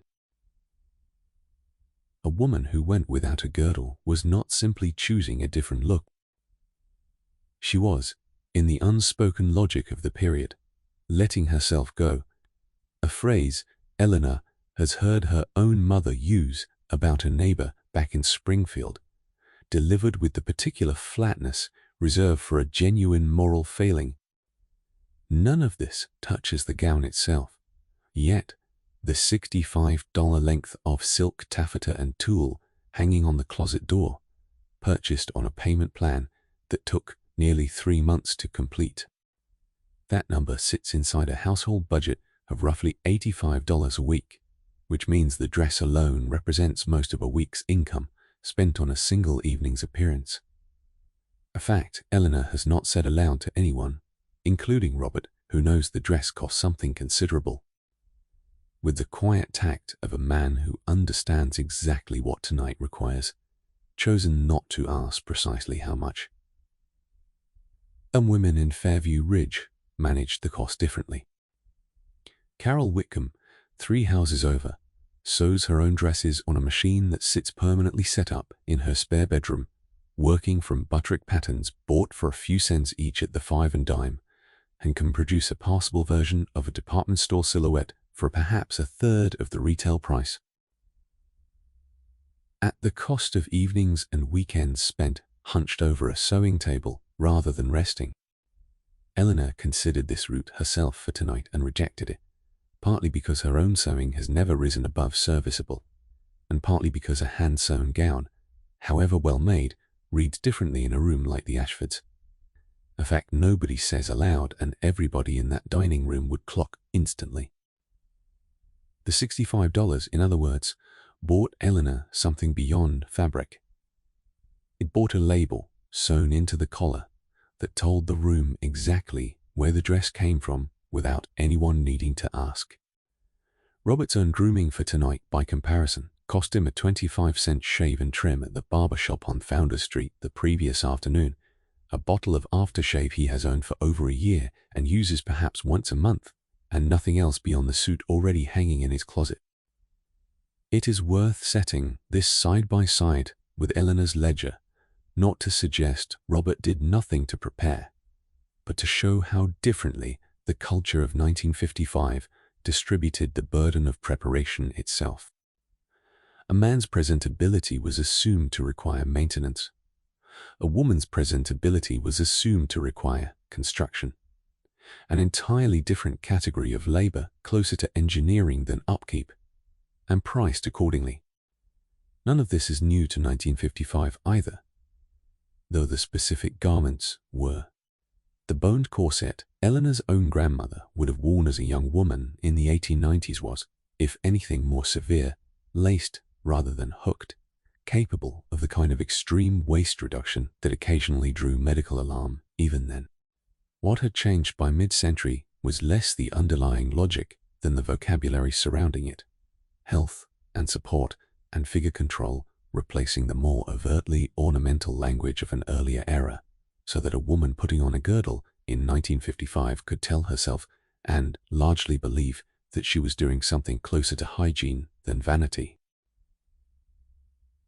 A woman who went without a girdle was not simply choosing a different look. She was, in the unspoken logic of the period, letting herself go, a phrase Eleanor has heard her own mother use about a neighbor back in Springfield, delivered with the particular flatness reserved for a genuine moral failing. None of this touches the gown itself, yet the $65 length of silk taffeta and tulle hanging on the closet door, purchased on a payment plan that took nearly 3 months to complete. That number sits inside a household budget of roughly $85 a week, which means the dress alone represents most of a week's income spent on a single evening's appearance. A fact Eleanor has not said aloud to anyone, including Robert, who knows the dress cost something considerable. With the quiet tact of a man who understands exactly what tonight requires, chosen not to ask precisely how much. And women in Fairview Ridge managed the cost differently. Carol Whitcomb, 3 houses over, sews her own dresses on a machine that sits permanently set up in her spare bedroom, working from butterick patterns bought for a few cents each at the 5 and dime, and can produce a passable version of a department store silhouette for perhaps a third of the retail price. At the cost of evenings and weekends spent hunched over a sewing table rather than resting. Eleanor considered this route herself for tonight and rejected it, partly because her own sewing has never risen above serviceable, and partly because a hand-sewn gown, however well made, reads differently in a room like the Ashfords. A fact nobody says aloud, and everybody in that dining room would clock instantly. The $65, in other words, bought Eleanor something beyond fabric. It bought a label sewn into the collar that told the room exactly where the dress came from without anyone needing to ask. Robert's own grooming for tonight, by comparison, cost him a 25-cent shave and trim at the barber shop on Founders Street the previous afternoon, a bottle of aftershave he has owned for over a year and uses perhaps once a month, and nothing else beyond the suit already hanging in his closet. It is worth setting this side by side with Eleanor's ledger, not to suggest Robert did nothing to prepare, but to show how differently the culture of 1955 distributed the burden of preparation itself. A man's presentability was assumed to require maintenance. A woman's presentability was assumed to require construction. An entirely different category of labor, closer to engineering than upkeep, and priced accordingly. None of this is new to 1955 either, though the specific garments were. The boned corset Eleanor's own grandmother would have worn as a young woman in the 1890s was, if anything, more severe, laced rather than hooked, capable of the kind of extreme waist reduction that occasionally drew medical alarm even then. What had changed by mid-century was less the underlying logic than the vocabulary surrounding it. Health and support and figure control replacing the more overtly ornamental language of an earlier era, so that a woman putting on a girdle in 1955 could tell herself and largely believe that she was doing something closer to hygiene than vanity.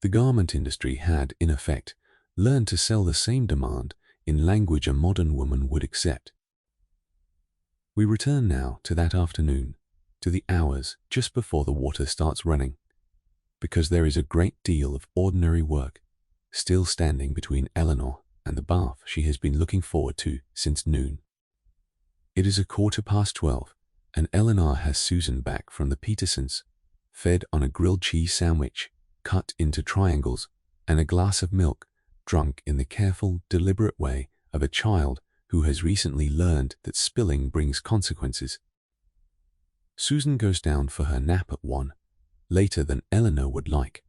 The garment industry had, in effect, learned to sell the same demand in language a modern woman would accept. We return now to that afternoon, to the hours just before the water starts running, because there is a great deal of ordinary work still standing between Eleanor and the bath she has been looking forward to since noon. It is 12:15, and Eleanor has Susan back from the Petersons, fed on a grilled cheese sandwich cut into triangles and a glass of milk, drunk in the careful, deliberate way of a child who has recently learned that spilling brings consequences. Susan goes down for her nap at 1, later than Eleanor would like,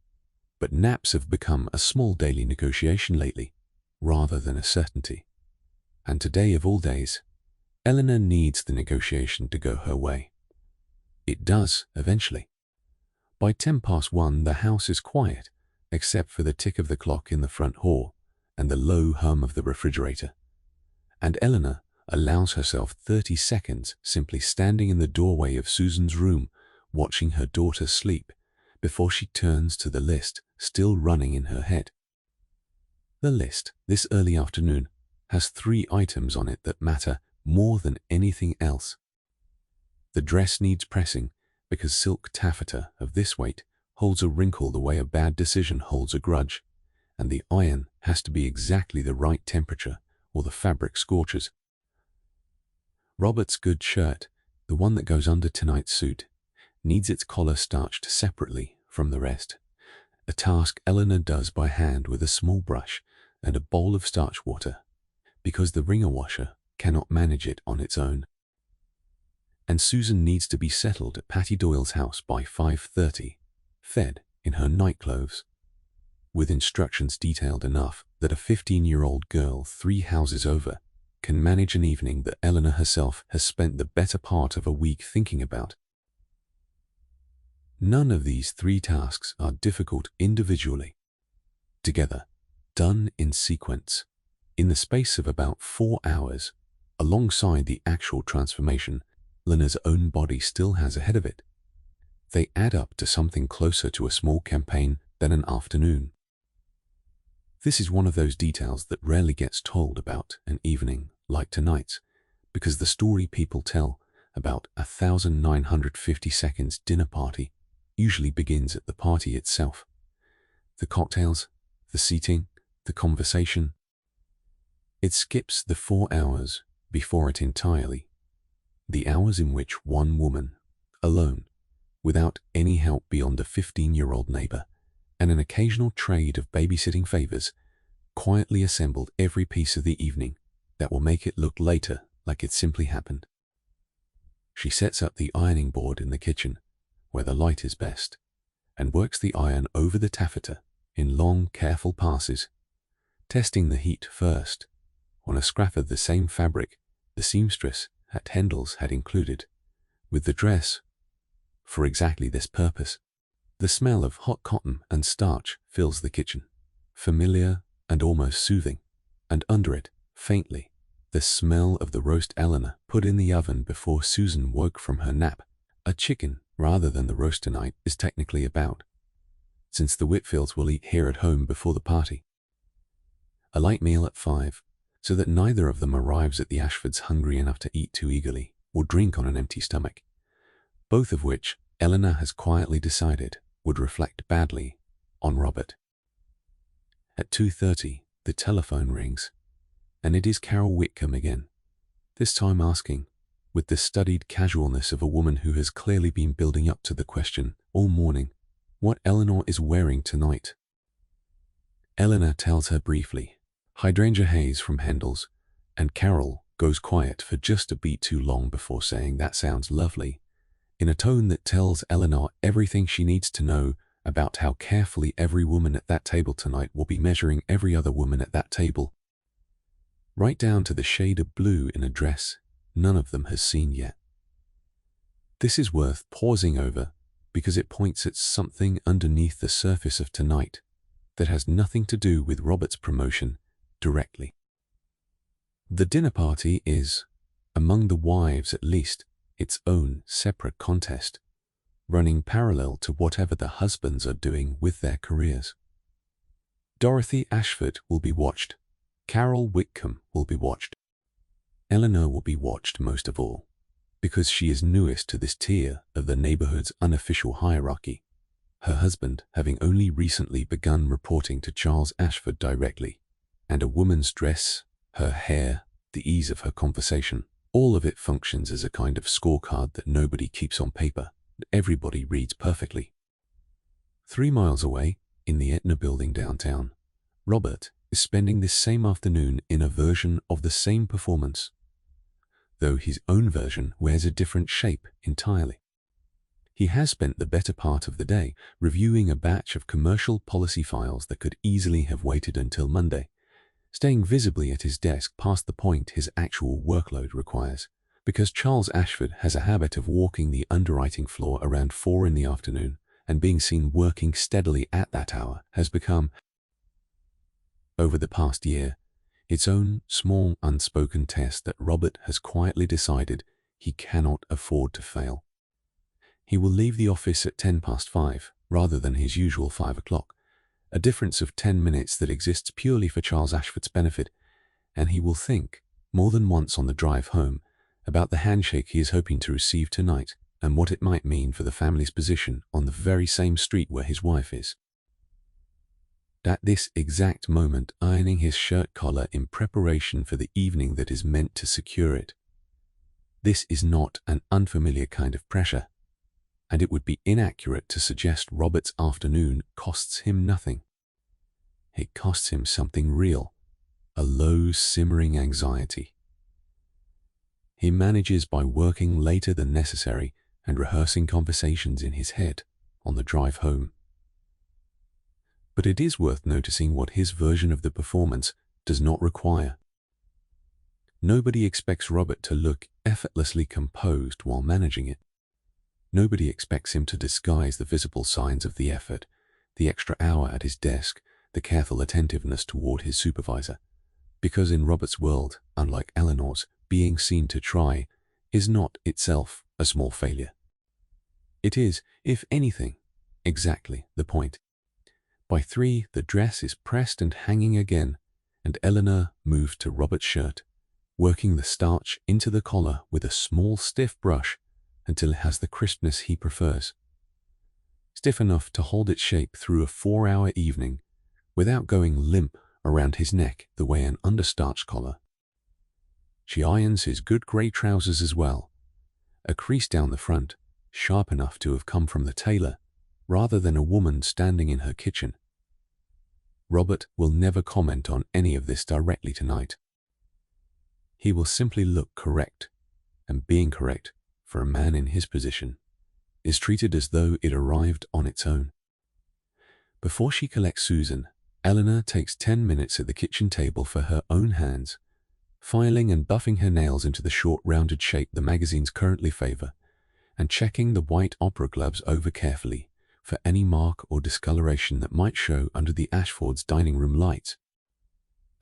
but naps have become a small daily negotiation lately, rather than a certainty. And today of all days, Eleanor needs the negotiation to go her way. It does, eventually. By 1:10 the house is quiet, except for the tick of the clock in the front hall and the low hum of the refrigerator. And Eleanor allows herself 30 seconds simply standing in the doorway of Susan's room, watching her daughter sleep, before she turns to the list still running in her head. The list, this early afternoon, has 3 items on it that matter more than anything else. The dress needs pressing because silk taffeta of this weight holds a wrinkle the way a bad decision holds a grudge, and the iron has to be exactly the right temperature or the fabric scorches. Robert's good shirt, the one that goes under tonight's suit, needs its collar starched separately from the rest, a task Eleanor does by hand with a small brush and a bowl of starch water, because the wringer washer cannot manage it on its own. And Susan needs to be settled at Patty Doyle's house by 5:30, fed in her nightclothes, with instructions detailed enough that a 15-year-old girl 3 houses over can manage an evening that Eleanor herself has spent the better part of a week thinking about. None of these 3 tasks are difficult individually. Together, done in sequence, in the space of about 4 hours, alongside the actual transformation Eleanor's own body still has ahead of it, They add up to something closer to a small campaign than an afternoon. This is one of those details that rarely gets told about an evening like tonight's, because the story people tell about 1,950 seconds dinner party usually begins at the party itself. The cocktails, the seating, the conversation. It skips the 4 hours before it entirely. The hours in which one woman, alone, without any help beyond a 15-year-old neighbor and an occasional trade of babysitting favors, quietly assembled every piece of the evening that will make it look later like it simply happened. She sets up the ironing board in the kitchen, where the light is best, and works the iron over the taffeta in long, careful passes, testing the heat first on a scrap of the same fabric the seamstress at Hendel's had included, with the dress for exactly this purpose. The smell of hot cotton and starch fills the kitchen, familiar and almost soothing, and under it, faintly, the smell of the roast Eleanor put in the oven before Susan woke from her nap. A chicken, rather than the roast tonight, is technically about, since the Whitfields will eat here at home before the party. A light meal at 5, so that neither of them arrives at the Ashfords hungry enough to eat too eagerly or drink on an empty stomach, both of which Eleanor has quietly decided would reflect badly on Robert. At 2:30, the telephone rings, and it is Carol Whitcomb again, this time asking, with the studied casualness of a woman who has clearly been building up to the question all morning, what Eleanor is wearing tonight. Eleanor tells her briefly, hydrangea haze from Hendel's, and Carol goes quiet for just a beat too long before saying that sounds lovely, in a tone that tells Eleanor everything she needs to know about how carefully every woman at that table tonight will be measuring every other woman at that table, right down to the shade of blue in a dress none of them has seen yet. This is worth pausing over because it points at something underneath the surface of tonight that has nothing to do with Robert's promotion directly. The dinner party is, among the wives at least, its own separate contest, running parallel to whatever the husbands are doing with their careers. Dorothy Ashford will be watched. Carol Whitcomb will be watched. Eleanor will be watched most of all, because she is newest to this tier of the neighborhood's unofficial hierarchy, her husband having only recently begun reporting to Charles Ashford directly, and a woman's dress, her hair, the ease of her conversation, all of it functions as a kind of scorecard that nobody keeps on paper, that everybody reads perfectly. 3 miles away, in the Etna building downtown, Robert is spending this same afternoon in a version of the same performance, though his own version wears a different shape entirely. He has spent the better part of the day reviewing a batch of commercial policy files that could easily have waited until Monday, staying visibly at his desk past the point his actual workload requires, because Charles Ashford has a habit of walking the underwriting floor around 4 in the afternoon, and being seen working steadily at that hour has become, over the past year, its own small unspoken test that Robert has quietly decided he cannot afford to fail. He will leave the office at 5:10 rather than his usual 5 o'clock, a difference of 10 minutes that exists purely for Charles Ashford's benefit, and he will think, more than once on the drive home, about the handshake he is hoping to receive tonight and what it might mean for the family's position on the very same street where his wife is. At this exact moment ironing his shirt collar in preparation for the evening that is meant to secure it. This is not an unfamiliar kind of pressure, and it would be inaccurate to suggest Robert's afternoon costs him nothing. It costs him something real, a low, simmering anxiety. He manages by working later than necessary and rehearsing conversations in his head on the drive home. But it is worth noticing what his version of the performance does not require. Nobody expects Robert to look effortlessly composed while managing it. Nobody expects him to disguise the visible signs of the effort, the extra hour at his desk, the careful attentiveness toward his supervisor, because in Robert's world, unlike Eleanor's, being seen to try is not itself a small failure. It is, if anything, exactly the point. By 3, the dress is pressed and hanging again, and Eleanor moves to Robert's shirt, working the starch into the collar with a small stiff brush until it has the crispness he prefers. Stiff enough to hold its shape through a 4-hour evening without going limp around his neck the way an understarched collar. She irons his good grey trousers as well, a crease down the front, sharp enough to have come from the tailor, rather than a woman standing in her kitchen. Robert will never comment on any of this directly tonight. He will simply look correct, and being correct, for a man in his position, is treated as though it arrived on its own. Before she collects Susan, Eleanor takes 10 minutes at the kitchen table for her own hands, filing and buffing her nails into the short rounded shape the magazines currently favor, and checking the white opera gloves over carefully for any mark or discoloration that might show under the Ashfords' dining room lights.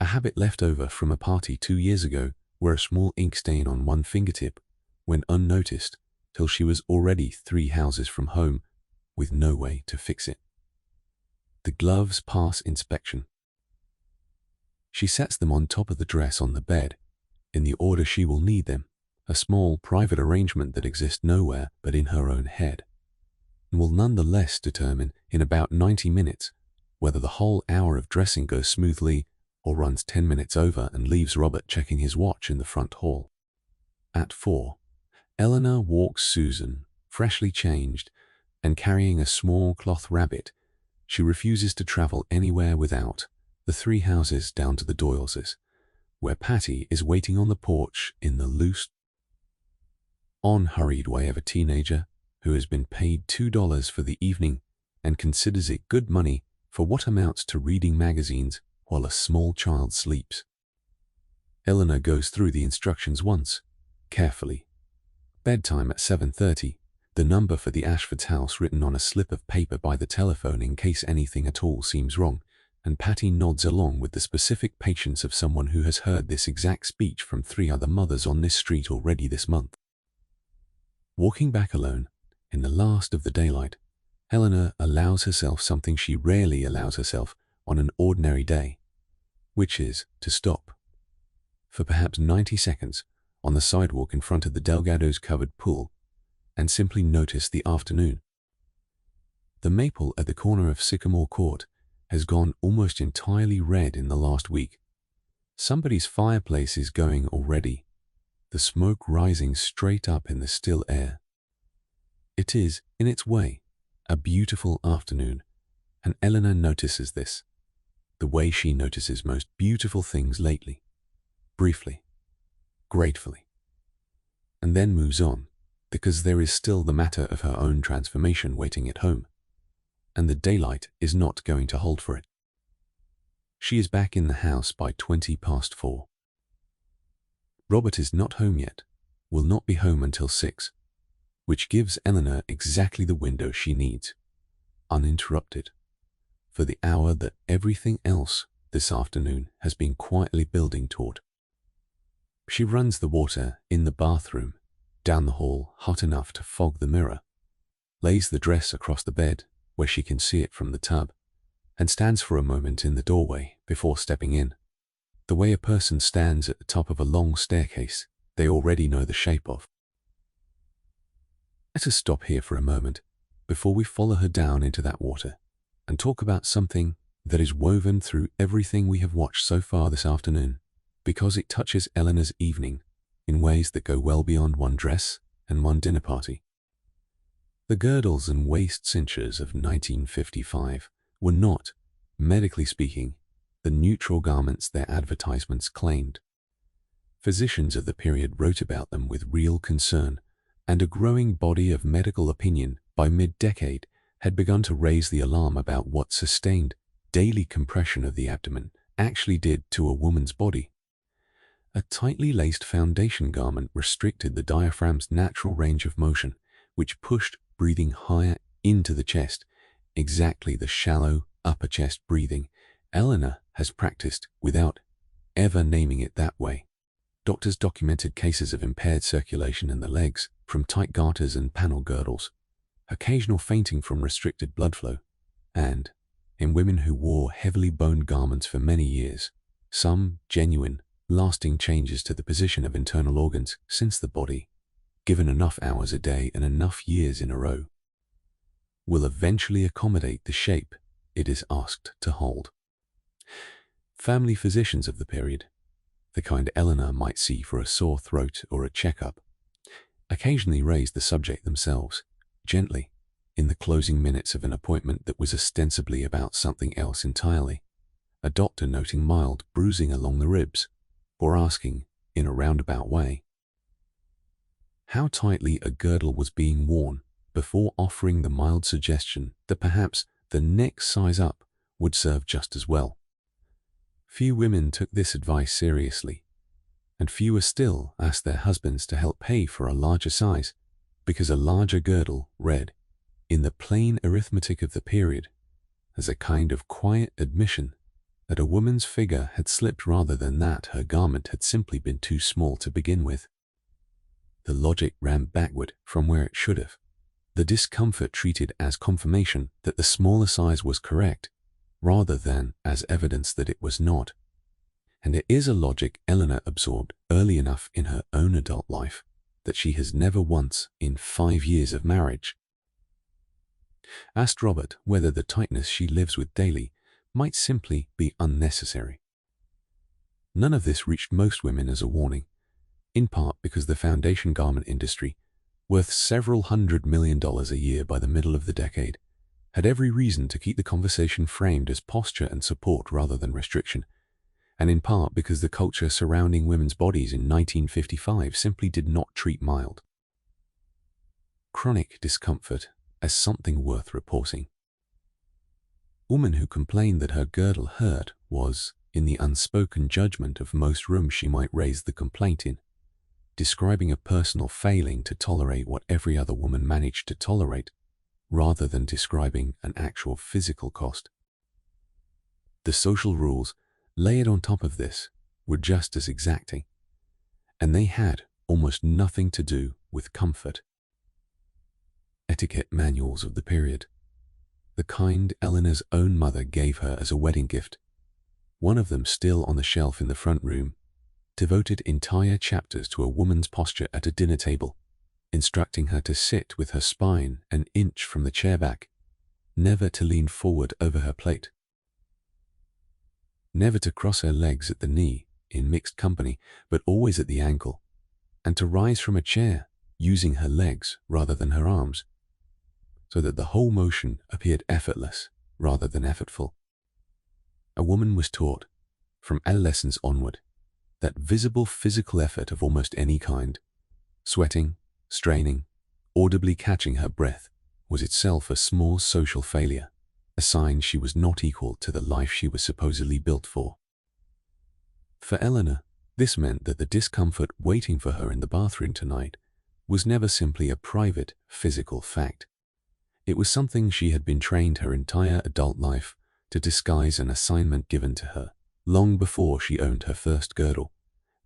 A habit left over from a party 2 years ago where a small ink stain on one fingertip went unnoticed till she was already 3 houses from home with no way to fix it. The gloves pass inspection. She sets them on top of the dress on the bed, in the order she will need them, a small private arrangement that exists nowhere but in her own head, and will nonetheless determine in about 90 minutes whether the whole hour of dressing goes smoothly or runs 10 minutes over and leaves Robert checking his watch in the front hall. At 4, Eleanor walks Susan, freshly changed, and carrying a small cloth rabbit. She refuses to travel anywhere without the 3 houses down to the Doyleses, where Patty is waiting on the porch in the loose, unhurried way of a teenager who has been paid $2 for the evening and considers it good money for what amounts to reading magazines while a small child sleeps. Eleanor goes through the instructions once, carefully. Bedtime at 7:30, the number for the Ashford's house written on a slip of paper by the telephone in case anything at all seems wrong, and Patty nods along with the specific patience of someone who has heard this exact speech from 3 other mothers on this street already this month. Walking back alone, in the last of the daylight, Eleanor allows herself something she rarely allows herself on an ordinary day, which is to stop, for perhaps 90 seconds, on the sidewalk in front of the Delgado's covered pool, and simply notice the afternoon. The maple at the corner of Sycamore Court has gone almost entirely red in the last week. Somebody's fireplace is going already, the smoke rising straight up in the still air. It is, in its way, a beautiful afternoon, and Eleanor notices this, the way she notices most beautiful things lately, briefly, gratefully, and then moves on, because there is still the matter of her own transformation waiting at home, and the daylight is not going to hold for it. She is back in the house by 4:20. Robert is not home yet, will not be home until 6, which gives Eleanor exactly the window she needs, uninterrupted, for the hour that everything else this afternoon has been quietly building toward. She runs the water in the bathroom, down the hall hot enough to fog the mirror, lays the dress across the bed where she can see it from the tub, and stands for a moment in the doorway before stepping in, the way a person stands at the top of a long staircase they already know the shape of. Let us stop here for a moment before we follow her down into that water and talk about something that is woven through everything we have watched so far this afternoon, because it touches Eleanor's evening in ways that go well beyond one dress and one dinner party. The girdles and waist cinchers of 1955 were not, medically speaking, the neutral garments their advertisements claimed. Physicians of the period wrote about them with real concern, and a growing body of medical opinion by mid-decade had begun to raise the alarm about what sustained, daily compression of the abdomen actually did to a woman's body. A tightly laced foundation garment restricted the diaphragm's natural range of motion, which pushed breathing higher into the chest, exactly the shallow upper chest breathing Eleanor has practiced without ever naming it that way. Doctors documented cases of impaired circulation in the legs from tight garters and panel girdles, occasional fainting from restricted blood flow, and, in women who wore heavily boned garments for many years, some genuine, lasting changes to the position of internal organs, since the body, given enough hours a day and enough years in a row, will eventually accommodate the shape it is asked to hold. Family physicians of the period, the kind Eleanor might see for a sore throat or a checkup, occasionally raised the subject themselves, gently, in the closing minutes of an appointment that was ostensibly about something else entirely, a doctor noting mild bruising along the ribs, or asking, in a roundabout way, how tightly a girdle was being worn before offering the mild suggestion that perhaps the next size up would serve just as well. Few women took this advice seriously, and fewer still asked their husbands to help pay for a larger size, because a larger girdle read, in the plain arithmetic of the period, as a kind of quiet admission that a woman's figure had slipped rather than that her garment had simply been too small to begin with. The logic ran backward from where it should have, the discomfort treated as confirmation that the smaller size was correct, rather than as evidence that it was not. And it is a logic Eleanor absorbed early enough in her own adult life that she has never once, in 5 years of marriage, asked Robert whether the tightness she lives with daily might simply be unnecessary. None of this reached most women as a warning, in part because the foundation garment industry, worth several $100 million a year by the middle of the decade, had every reason to keep the conversation framed as posture and support rather than restriction, and in part because the culture surrounding women's bodies in 1955 simply did not treat mild, chronic discomfort as something worth reporting. A woman who complained that her girdle hurt was, in the unspoken judgment of most rooms she might raise the complaint in, describing a personal failing to tolerate what every other woman managed to tolerate, rather than describing an actual physical cost. The social rules layered on top of this were just as exacting, and they had almost nothing to do with comfort. Etiquette manuals of the period, the kind Eleanor's own mother gave her as a wedding gift, one of them still on the shelf in the front room, devoted entire chapters to a woman's posture at a dinner table, instructing her to sit with her spine an inch from the chair back, never to lean forward over her plate, never to cross her legs at the knee in mixed company, but always at the ankle, and to rise from a chair using her legs rather than her arms, so that the whole motion appeared effortless rather than effortful. A woman was taught, from adolescence onward, that visible physical effort of almost any kind, sweating, straining, audibly catching her breath, was itself a small social failure, a sign she was not equal to the life she was supposedly built for. For Eleanor, this meant that the discomfort waiting for her in the bathroom tonight was never simply a private, physical fact. It was something she had been trained her entire adult life to disguise an assignment given to her, long before she owned her first girdle,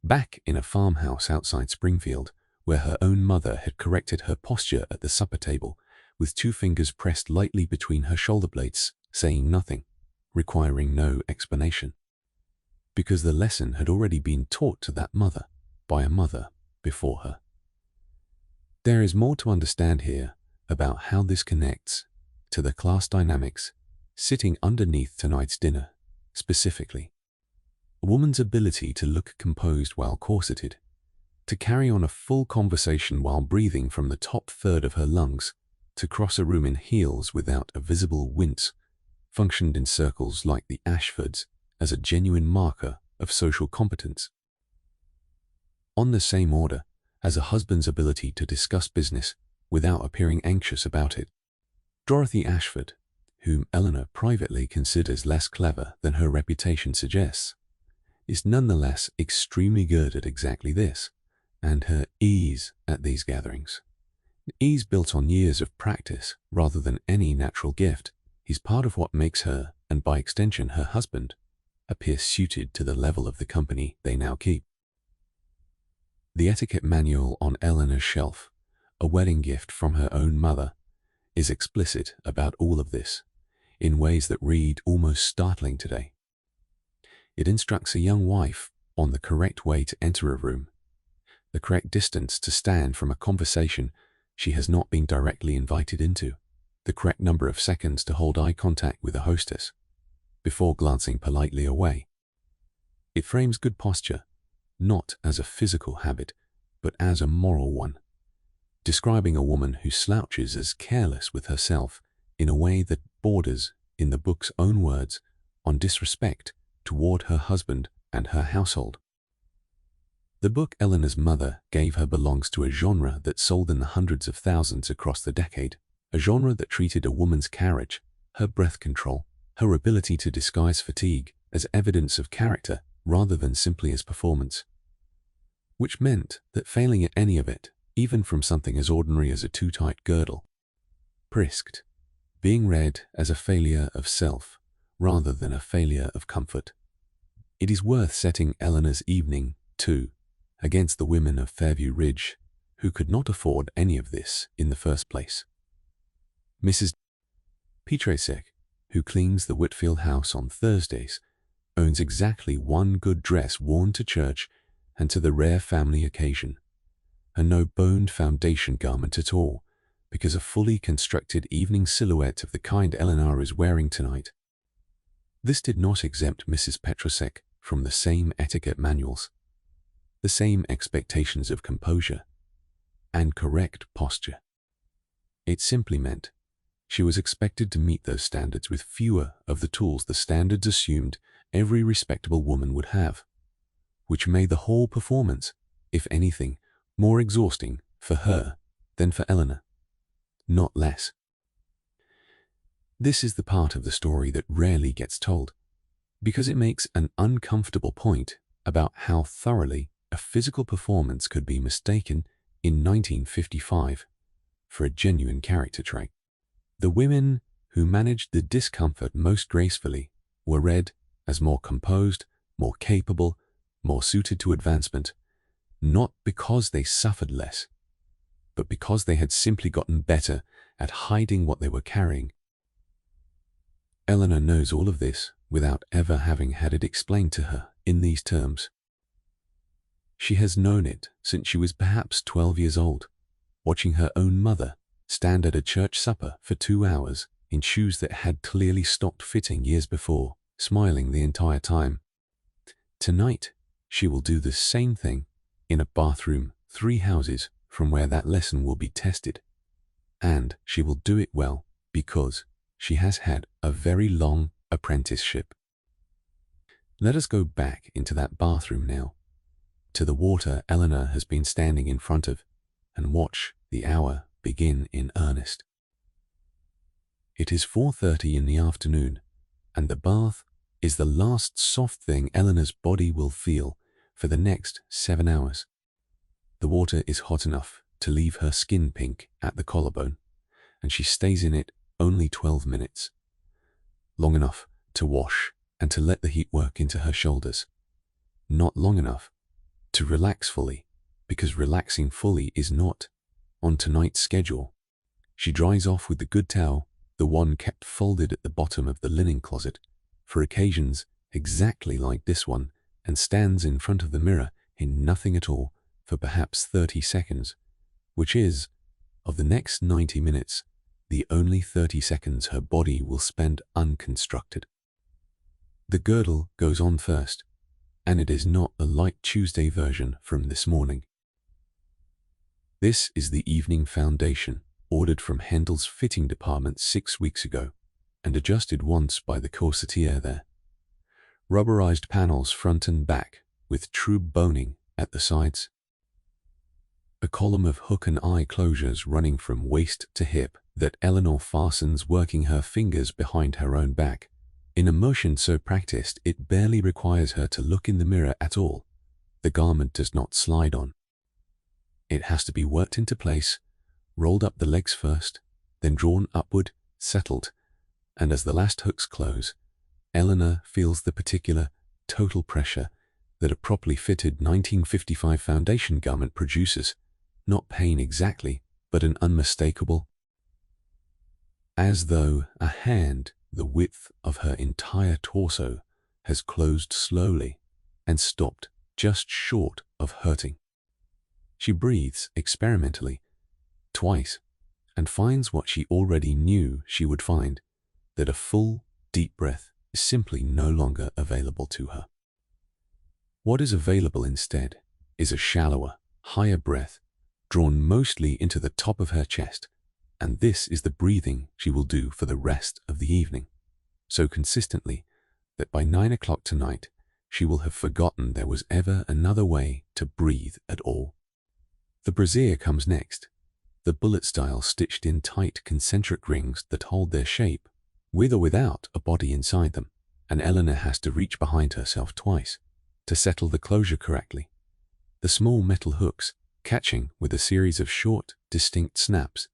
back in a farmhouse outside Springfield, where her own mother had corrected her posture at the supper table, with 2 fingers pressed lightly between her shoulder blades, saying nothing, requiring no explanation, because the lesson had already been taught to that mother by a mother before her. There is more to understand here about how this connects to the class dynamics sitting underneath tonight's dinner, specifically. A woman's ability to look composed while corseted, to carry on a full conversation while breathing from the top third of her lungs, to cross a room in heels without a visible wince, functioned in circles like the Ashfords as a genuine marker of social competence. On the same order as a husband's ability to discuss business without appearing anxious about it, Dorothy Ashford, whom Eleanor privately considers less clever than her reputation suggests, is nonetheless extremely good at exactly this, and her ease at these gatherings, ease built on years of practice rather than any natural gift, is part of what makes her, and by extension her husband, appear suited to the level of the company they now keep. The etiquette manual on Eleanor's shelf, a wedding gift from her own mother, is explicit about all of this in ways that read almost startling today. It instructs a young wife on the correct way to enter a room, the correct distance to stand from a conversation she has not been directly invited into, the correct number of seconds to hold eye contact with a hostess before glancing politely away. It frames good posture not as a physical habit, but as a moral one, describing a woman who slouches as careless with herself in a way that borders, in the book's own words, on disrespect toward her husband and her household. The book Eleanor's mother gave her belongs to a genre that sold in the hundreds of thousands across the decade, a genre that treated a woman's carriage, her breath control, her ability to disguise fatigue as evidence of character rather than simply as performance, which meant that failing at any of it, even from something as ordinary as a too-tight girdle, risked being read as a failure of self rather than a failure of comfort. It is worth setting Eleanor's evening, too, against the women of Fairview Ridge, who could not afford any of this in the first place. Mrs. Pietrasek, who cleans the Whitfield house on Thursdays, owns exactly one good dress worn to church and to the rare family occasion, and no boned foundation garment at all, because a fully constructed evening silhouette of the kind Eleanor is wearing tonight. This did not exempt Mrs. Pietrasek from the same etiquette manuals, the same expectations of composure and correct posture. It simply meant she was expected to meet those standards with fewer of the tools the standards assumed every respectable woman would have, which made the whole performance, if anything, more exhausting for her than for Eleanor, not less. This is the part of the story that rarely gets told, because it makes an uncomfortable point about how thoroughly a physical performance could be mistaken in 1955 for a genuine character trait. The women who managed the discomfort most gracefully were read as more composed, more capable, more suited to advancement, not because they suffered less, but because they had simply gotten better at hiding what they were carrying. Eleanor knows all of this without ever having had it explained to her in these terms. She has known it since she was perhaps 12 years old, watching her own mother stand at a church supper for 2 hours in shoes that had clearly stopped fitting years before, smiling the entire time. Tonight, she will do the same thing in a bathroom 3 houses from where that lesson will be tested. And she will do it well because she has had a very long apprenticeship. Let us go back into that bathroom now, to the water Eleanor has been standing in front of, and watch the hour begin in earnest. It is 4:30 in the afternoon, and the bath is the last soft thing Eleanor's body will feel for the next 7 hours. The water is hot enough to leave her skin pink at the collarbone, and she stays in it only 12 minutes, long enough to wash and to let the heat work into her shoulders, not long enough to relax fully, because relaxing fully is not on tonight's schedule. She dries off with the good towel, the one kept folded at the bottom of the linen closet, for occasions exactly like this one, and stands in front of the mirror in nothing at all for perhaps 30 seconds, which is, of the next 90 minutes, the only 30 seconds her body will spend unconstructed. The girdle goes on first, and it is not the light Tuesday version from this morning. This is the evening foundation, ordered from Hendel's fitting department 6 weeks ago, and adjusted once by the corsetier there. Rubberized panels front and back, with true boning at the sides. A column of hook and eye closures running from waist to hip that Eleanor fastens working her fingers behind her own back, in a motion so practiced it barely requires her to look in the mirror at all. The garment does not slide on. It has to be worked into place, rolled up the legs first, then drawn upward, settled, and as the last hooks close, Eleanor feels the particular total pressure that a properly fitted 1955 foundation garment produces, not pain exactly, but an unmistakable as though a hand the width of her entire torso has closed slowly and stopped just short of hurting. She breathes experimentally twice and finds what she already knew she would find, that a full, deep breath is simply no longer available to her. What is available instead is a shallower, higher breath drawn mostly into the top of her chest, and this is the breathing she will do for the rest of the evening, so consistently that by 9 o'clock tonight she will have forgotten there was ever another way to breathe at all. The brassiere comes next, the bullet style stitched in tight concentric rings that hold their shape, with or without a body inside them, and Eleanor has to reach behind herself twice to settle the closure correctly. The small metal hooks catching with a series of short, distinct snaps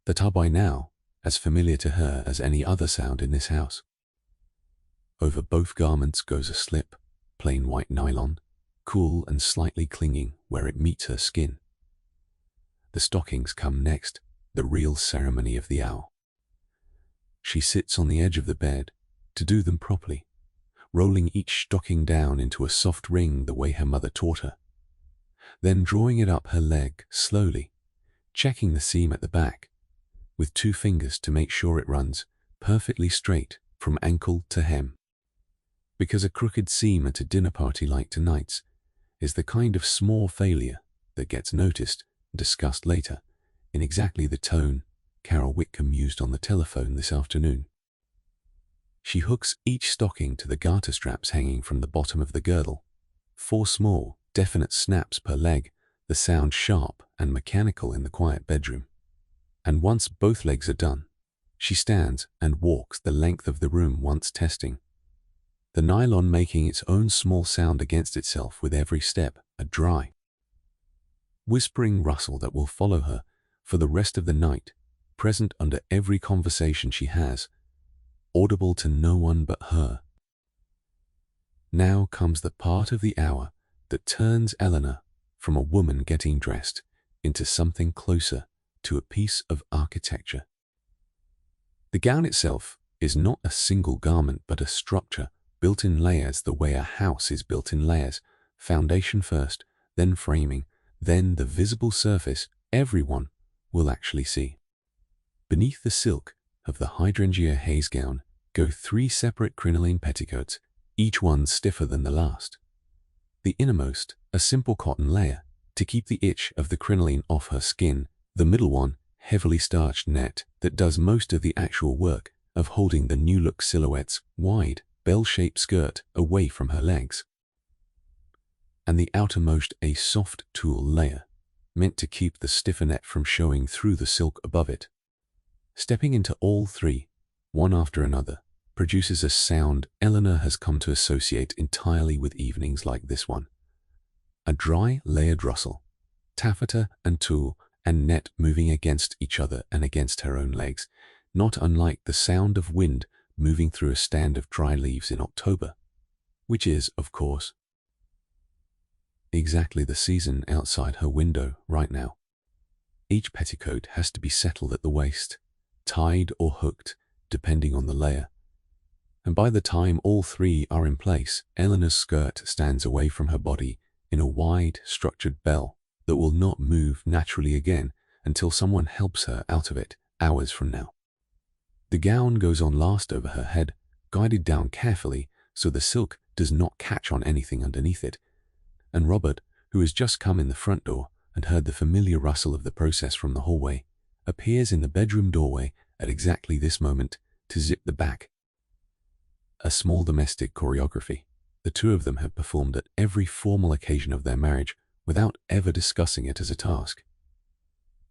that are by now as familiar to her as any other sound in this house. Over both garments goes a slip, plain white nylon, cool and slightly clinging where it meets her skin. The stockings come next, the real ceremony of the hour. She sits on the edge of the bed to do them properly, rolling each stocking down into a soft ring the way her mother taught her, then drawing it up her leg slowly, checking the seam at the back with 2 fingers to make sure it runs perfectly straight from ankle to hem. Because a crooked seam at a dinner party like tonight's is the kind of small failure that gets noticed and discussed later in exactly the tone Carol Whitcomb used on the telephone this afternoon. She hooks each stocking to the garter straps hanging from the bottom of the girdle. 4 small, definite snaps per leg, the sound sharp and mechanical in the quiet bedroom. And once both legs are done, she stands and walks the length of the room once testing, the nylon making its own small sound against itself with every step, a dry, whispering rustle that will follow her for the rest of the night, present under every conversation she has, audible to no one but her. Now comes the part of the hour that turns Eleanor from a woman getting dressed into something closer to a piece of architecture. The gown itself is not a single garment but a structure built in layers the way a house is built in layers, foundation first, then framing, then the visible surface everyone will actually see. Beneath the silk of the hydrangea haze gown go 3 separate crinoline petticoats, each one stiffer than the last. The innermost, a simple cotton layer to keep the itch of the crinoline off her skin, the middle one, heavily starched net that does most of the actual work of holding the new look silhouette's wide, bell-shaped skirt away from her legs. And the outermost a soft tulle layer, meant to keep the stiffer net from showing through the silk above it. Stepping into all 3, one after another, produces a sound Eleanor has come to associate entirely with evenings like this one. A dry, layered rustle, taffeta and tulle and net moving against each other and against her own legs, not unlike the sound of wind moving through a stand of dry leaves in October, which is, of course, exactly the season outside her window right now. Each petticoat has to be settled at the waist, tied or hooked, depending on the layer. And by the time all 3 are in place, Eleanor's skirt stands away from her body in a wide, structured bell that will not move naturally again until someone helps her out of it hours from now. The gown goes on last over her head, guided down carefully so the silk does not catch on anything underneath it, and Robert, who has just come in the front door and heard the familiar rustle of the process from the hallway, appears in the bedroom doorway at exactly this moment to zip the back. A small domestic choreography the 2 of them have performed at every formal occasion of their marriage without ever discussing it as a task.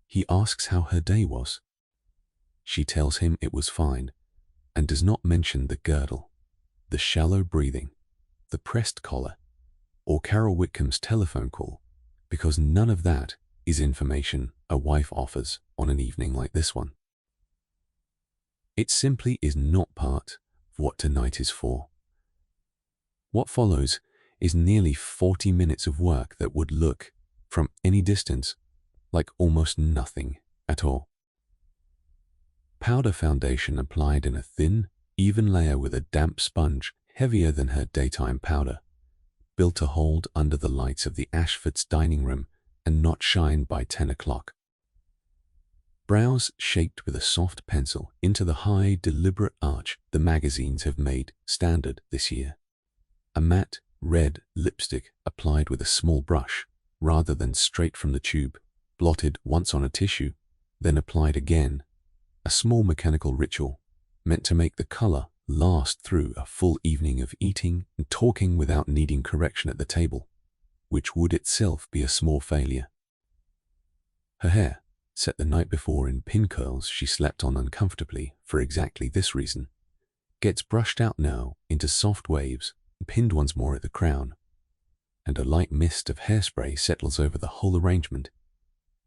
He asks how her day was. She tells him it was fine and does not mention the girdle, the shallow breathing, the pressed collar, or Carol Whitcomb's telephone call, because none of that is information a wife offers on an evening like this one. It simply is not part of what tonight is for. What follows is nearly 40 minutes of work that would look, from any distance, like almost nothing at all. Powder foundation applied in a thin, even layer with a damp sponge heavier than her daytime powder, built to hold under the lights of the Ashfords' dining room and not shine by 10 o'clock. Brows shaped with a soft pencil into the high, deliberate arch the magazines have made standard this year. A matte, red lipstick applied with a small brush, rather than straight from the tube, blotted once on a tissue, then applied again. A small mechanical ritual, meant to make the color last through a full evening of eating and talking without needing correction at the table, which would itself be a small failure. Her hair, set the night before in pin curls she slept on uncomfortably for exactly this reason, gets brushed out now into soft waves and pinned once more at the crown, and a light mist of hairspray settles over the whole arrangement,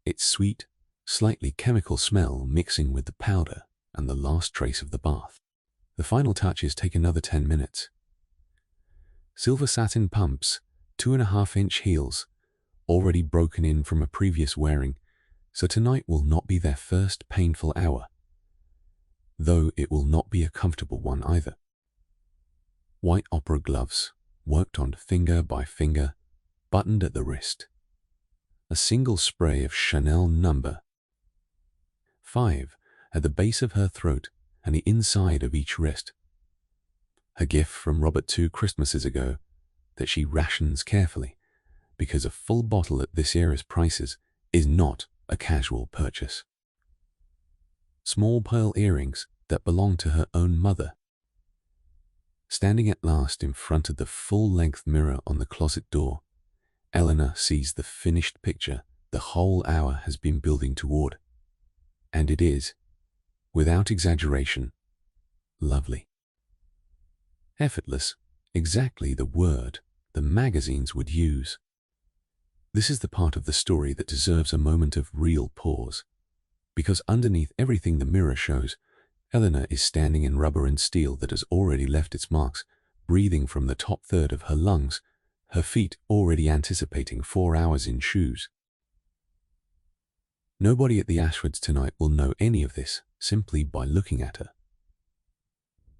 its sweet, slightly chemical smell mixing with the powder and the last trace of the bath. The final touches take another 10 minutes. Silver satin pumps, 2.5-inch heels, already broken in from a previous wearing, so tonight will not be their first painful hour, though it will not be a comfortable one either. White opera gloves, worked on finger by finger, buttoned at the wrist. A single spray of Chanel No. 5 at the base of her throat and the inside of each wrist. Her gift from Robert 2 Christmases ago that she rations carefully, because a full bottle at this era's prices is not a casual purchase. Small pearl earrings that belong to her own mother. Standing at last in front of the full-length mirror on the closet door, Eleanor sees the finished picture the whole hour has been building toward. And it is, without exaggeration, lovely. Effortless, exactly the word the magazines would use. This is the part of the story that deserves a moment of real pause, because underneath everything the mirror shows, Eleanor is standing in rubber and steel that has already left its marks, breathing from the top third of her lungs, her feet already anticipating 4 hours in shoes. Nobody at the Ashfords tonight will know any of this simply by looking at her.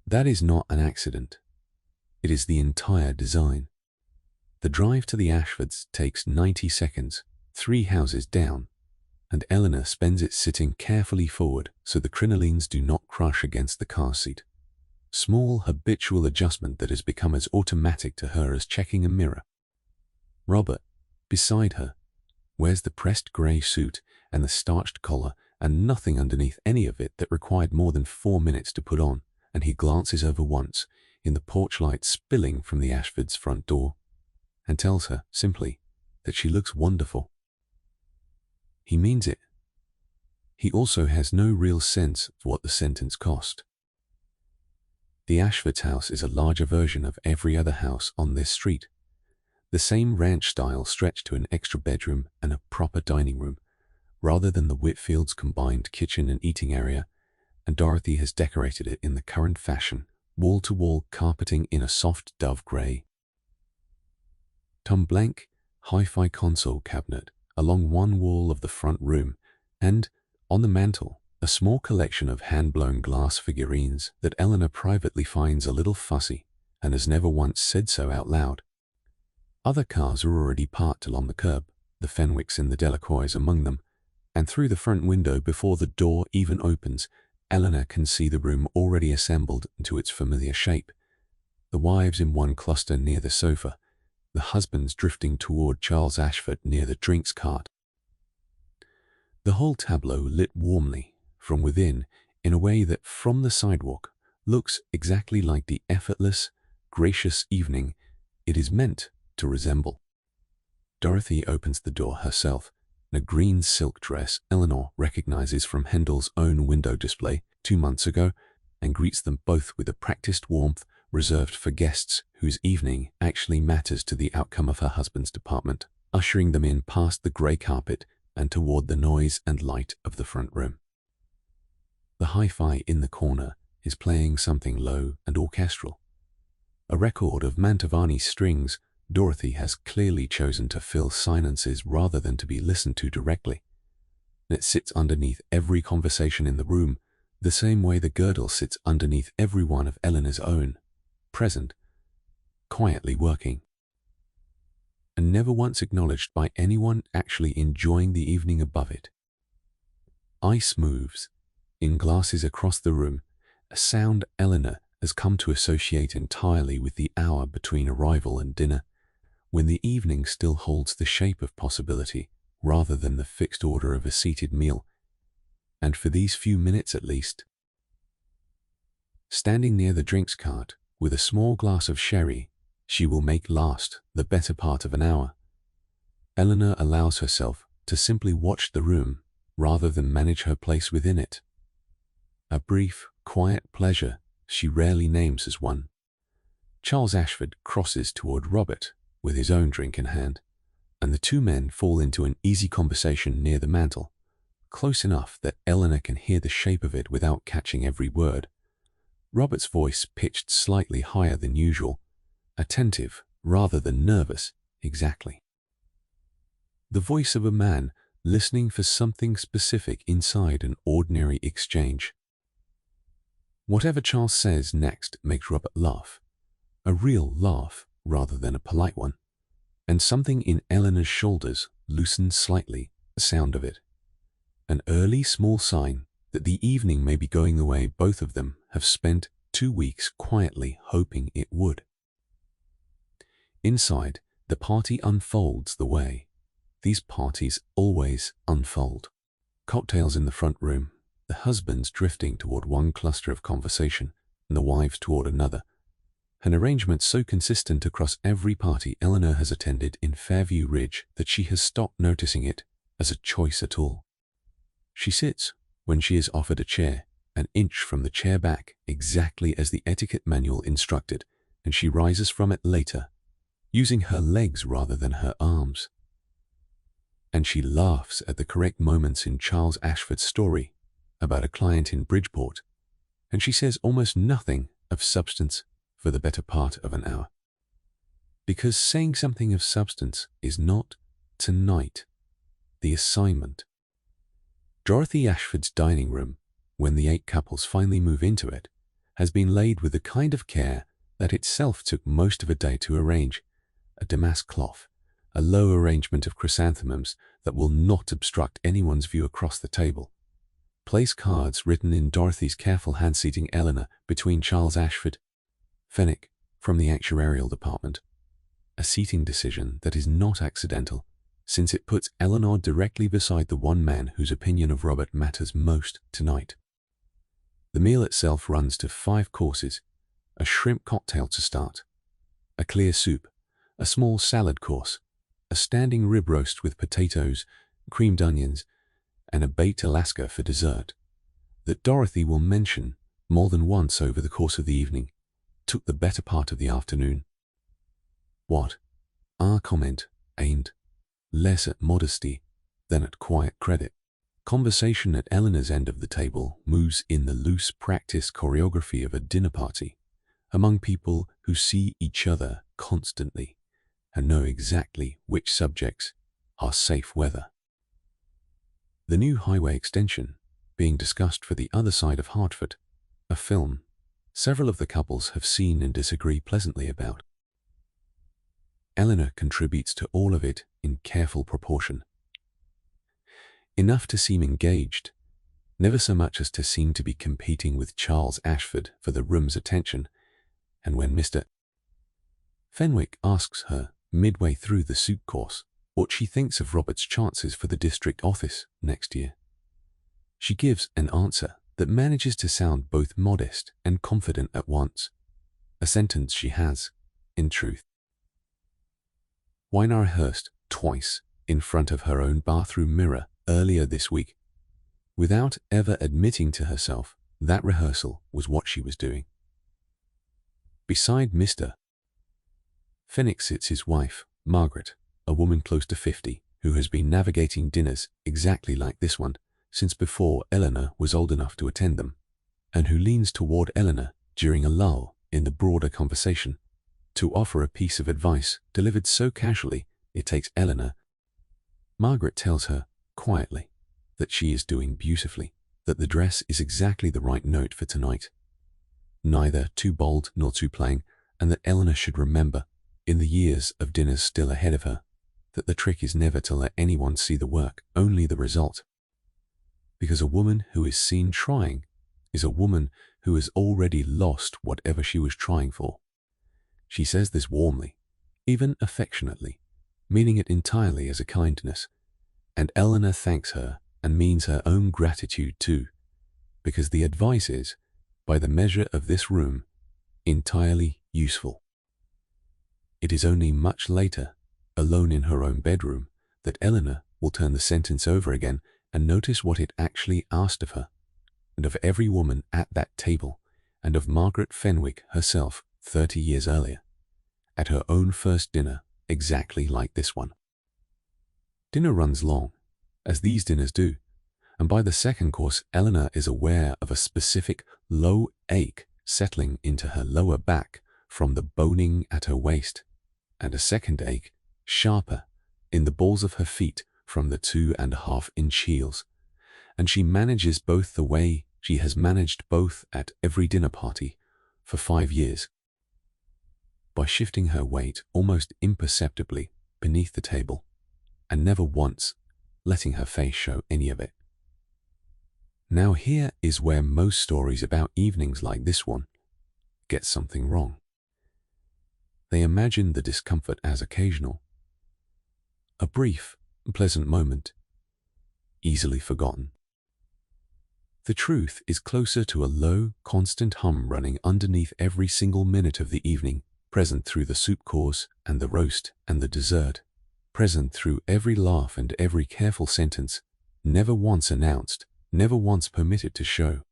That is not an accident. It is the entire design. The drive to the Ashfords takes 90 seconds, 3 houses down, and Eleanor spends it sitting carefully forward so the crinolines do not crush against the car seat. Small habitual adjustment that has become as automatic to her as checking a mirror. Robert, beside her, wears the pressed grey suit and the starched collar and nothing underneath any of it that required more than 4 minutes to put on, and he glances over once, in the porch light spilling from the Ashfords' front door, and tells her, simply, that she looks wonderful. He means it. He also has no real sense of what the sentence cost. The Ashfords' house is a larger version of every other house on this street. The same ranch style stretched to an extra bedroom and a proper dining room, rather than the Whitfields' combined kitchen and eating area, and Dorothy has decorated it in the current fashion, wall-to-wall carpeting in a soft dove grey. Tom Blank hi-fi console cabinet along one wall of the front room, and, on the mantel, a small collection of hand-blown glass figurines that Eleanor privately finds a little fussy and has never once said so out loud. Other cars are already parked along the curb, the Fenwicks and the Delacroix among them, and through the front window before the door even opens, Eleanor can see the room already assembled into its familiar shape. The wives in one cluster near the sofa, the husbands drifting toward Charles Ashford near the drinks cart. The whole tableau lit warmly from within in a way that from the sidewalk looks exactly like the effortless, gracious evening it is meant to resemble. Dorothy opens the door herself in a green silk dress Eleanor recognizes from Hendel's own window display 2 months ago, and greets them both with a practiced warmth reserved for guests whose evening actually matters to the outcome of her husband's department, ushering them in past the grey carpet and toward the noise and light of the front room. The hi-fi in the corner is playing something low and orchestral. A record of Mantovani strings Dorothy has clearly chosen to fill silences rather than to be listened to directly. It sits underneath every conversation in the room, the same way the girdle sits underneath every one of Eleanor's own, present, quietly working, and never once acknowledged by anyone actually enjoying the evening above it. Ice moves in glasses across the room, a sound Eleanor has come to associate entirely with the hour between arrival and dinner, when the evening still holds the shape of possibility rather than the fixed order of a seated meal. And for these few minutes at least, standing near the drinks cart with a small glass of sherry she will make last the better part of an hour, Eleanor allows herself to simply watch the room rather than manage her place within it. A brief, quiet pleasure she rarely names as one. Charles Ashford crosses toward Robert with his own drink in hand, and the two men fall into an easy conversation near the mantel, close enough that Eleanor can hear the shape of it without catching every word. Robert's voice pitched slightly higher than usual, attentive rather than nervous, exactly. The voice of a man listening for something specific inside an ordinary exchange. Whatever Charles says next makes Robert laugh, a real laugh rather than a polite one, and something in Eleanor's shoulders loosens slightly at the sound of it. An early small sign that the evening may be going the way both of them have spent 2 weeks quietly hoping it would. Inside, the party unfolds the way these parties always unfold. Cocktails in the front room, the husbands drifting toward one cluster of conversation and the wives toward another. An arrangement so consistent across every party Eleanor has attended in Fairview Ridge that she has stopped noticing it as a choice at all. She sits, when she is offered a chair, an inch from the chair back, exactly as the etiquette manual instructed, and she rises from it later, using her legs rather than her arms. And she laughs at the correct moments in Charles Ashford's story about a client in Bridgeport, and she says almost nothing of substance for the better part of an hour. Because saying something of substance is not, tonight, the assignment. Dorothy Ashford's dining room, when the 8 couples finally move into it, has been laid with the kind of care that itself took most of a day to arrange. A damask cloth, a low arrangement of chrysanthemums that will not obstruct anyone's view across the table. Place cards written in Dorothy's careful hand seating Eleanor between Charles Ashford, Fenwick from the actuarial department. A seating decision that is not accidental, since it puts Eleanor directly beside the one man whose opinion of Robert matters most tonight. The meal itself runs to 5 courses, a shrimp cocktail to start, a clear soup, a small salad course, a standing rib roast with potatoes, creamed onions, and a baked Alaska for dessert, that Dorothy will mention more than once over the course of the evening, took the better part of the afternoon. What? Our comment aimed less at modesty than at quiet credit. Conversation at Eleanor's end of the table moves in the loose practiced choreography of a dinner party, among people who see each other constantly and know exactly which subjects are safe weather. The new highway extension being discussed for the other side of Hartford, a film several of the couples have seen and disagree pleasantly about. Eleanor contributes to all of it in careful proportion. Enough to seem engaged, never so much as to seem to be competing with Charles Ashford for the room's attention, and when Mr. Fenwick asks her midway through the soup course what she thinks of Robert's chances for the district office next year, she gives an answer that manages to sound both modest and confident at once, a sentence she has, in truth, Wynne rehearsed twice in front of her own bathroom mirror earlier this week, without ever admitting to herself that rehearsal was what she was doing. Beside Mr. Fenwick sits his wife, Margaret, a woman close to 50, who has been navigating dinners exactly like this one since before Eleanor was old enough to attend them, and who leans toward Eleanor during a lull in the broader conversation to offer a piece of advice delivered so casually it takes Eleanor. Margaret tells her, quietly, that she is doing beautifully, that the dress is exactly the right note for tonight, neither too bold nor too plain, and that Eleanor should remember, in the years of dinners still ahead of her, that the trick is never to let anyone see the work, only the result. Because a woman who is seen trying is a woman who has already lost whatever she was trying for. She says this warmly, even affectionately, meaning it entirely as a kindness, and Eleanor thanks her and means her own gratitude too, because the advice is, by the measure of this room, entirely useful. It is only much later, alone in her own bedroom, that Eleanor will turn the sentence over again and notice what it actually asked of her, and of every woman at that table, and of Margaret Fenwick herself 30 years earlier, at her own first dinner, exactly like this one. Dinner runs long, as these dinners do, and by the second course Eleanor is aware of a specific low ache settling into her lower back from the boning at her waist, and a second ache, sharper, in the balls of her feet from the 2.5-inch heels, and she manages both the way she has managed both at every dinner party for 5 years, by shifting her weight almost imperceptibly beneath the table, and never once letting her face show any of it. Now here is where most stories about evenings like this one get something wrong. They imagine the discomfort as occasional, a brief, pleasant moment, easily forgotten. The truth is closer to a low, constant hum running underneath every single minute of the evening, present through the soup course and the roast and the dessert, present through every laugh and every careful sentence, never once announced, never once permitted to show.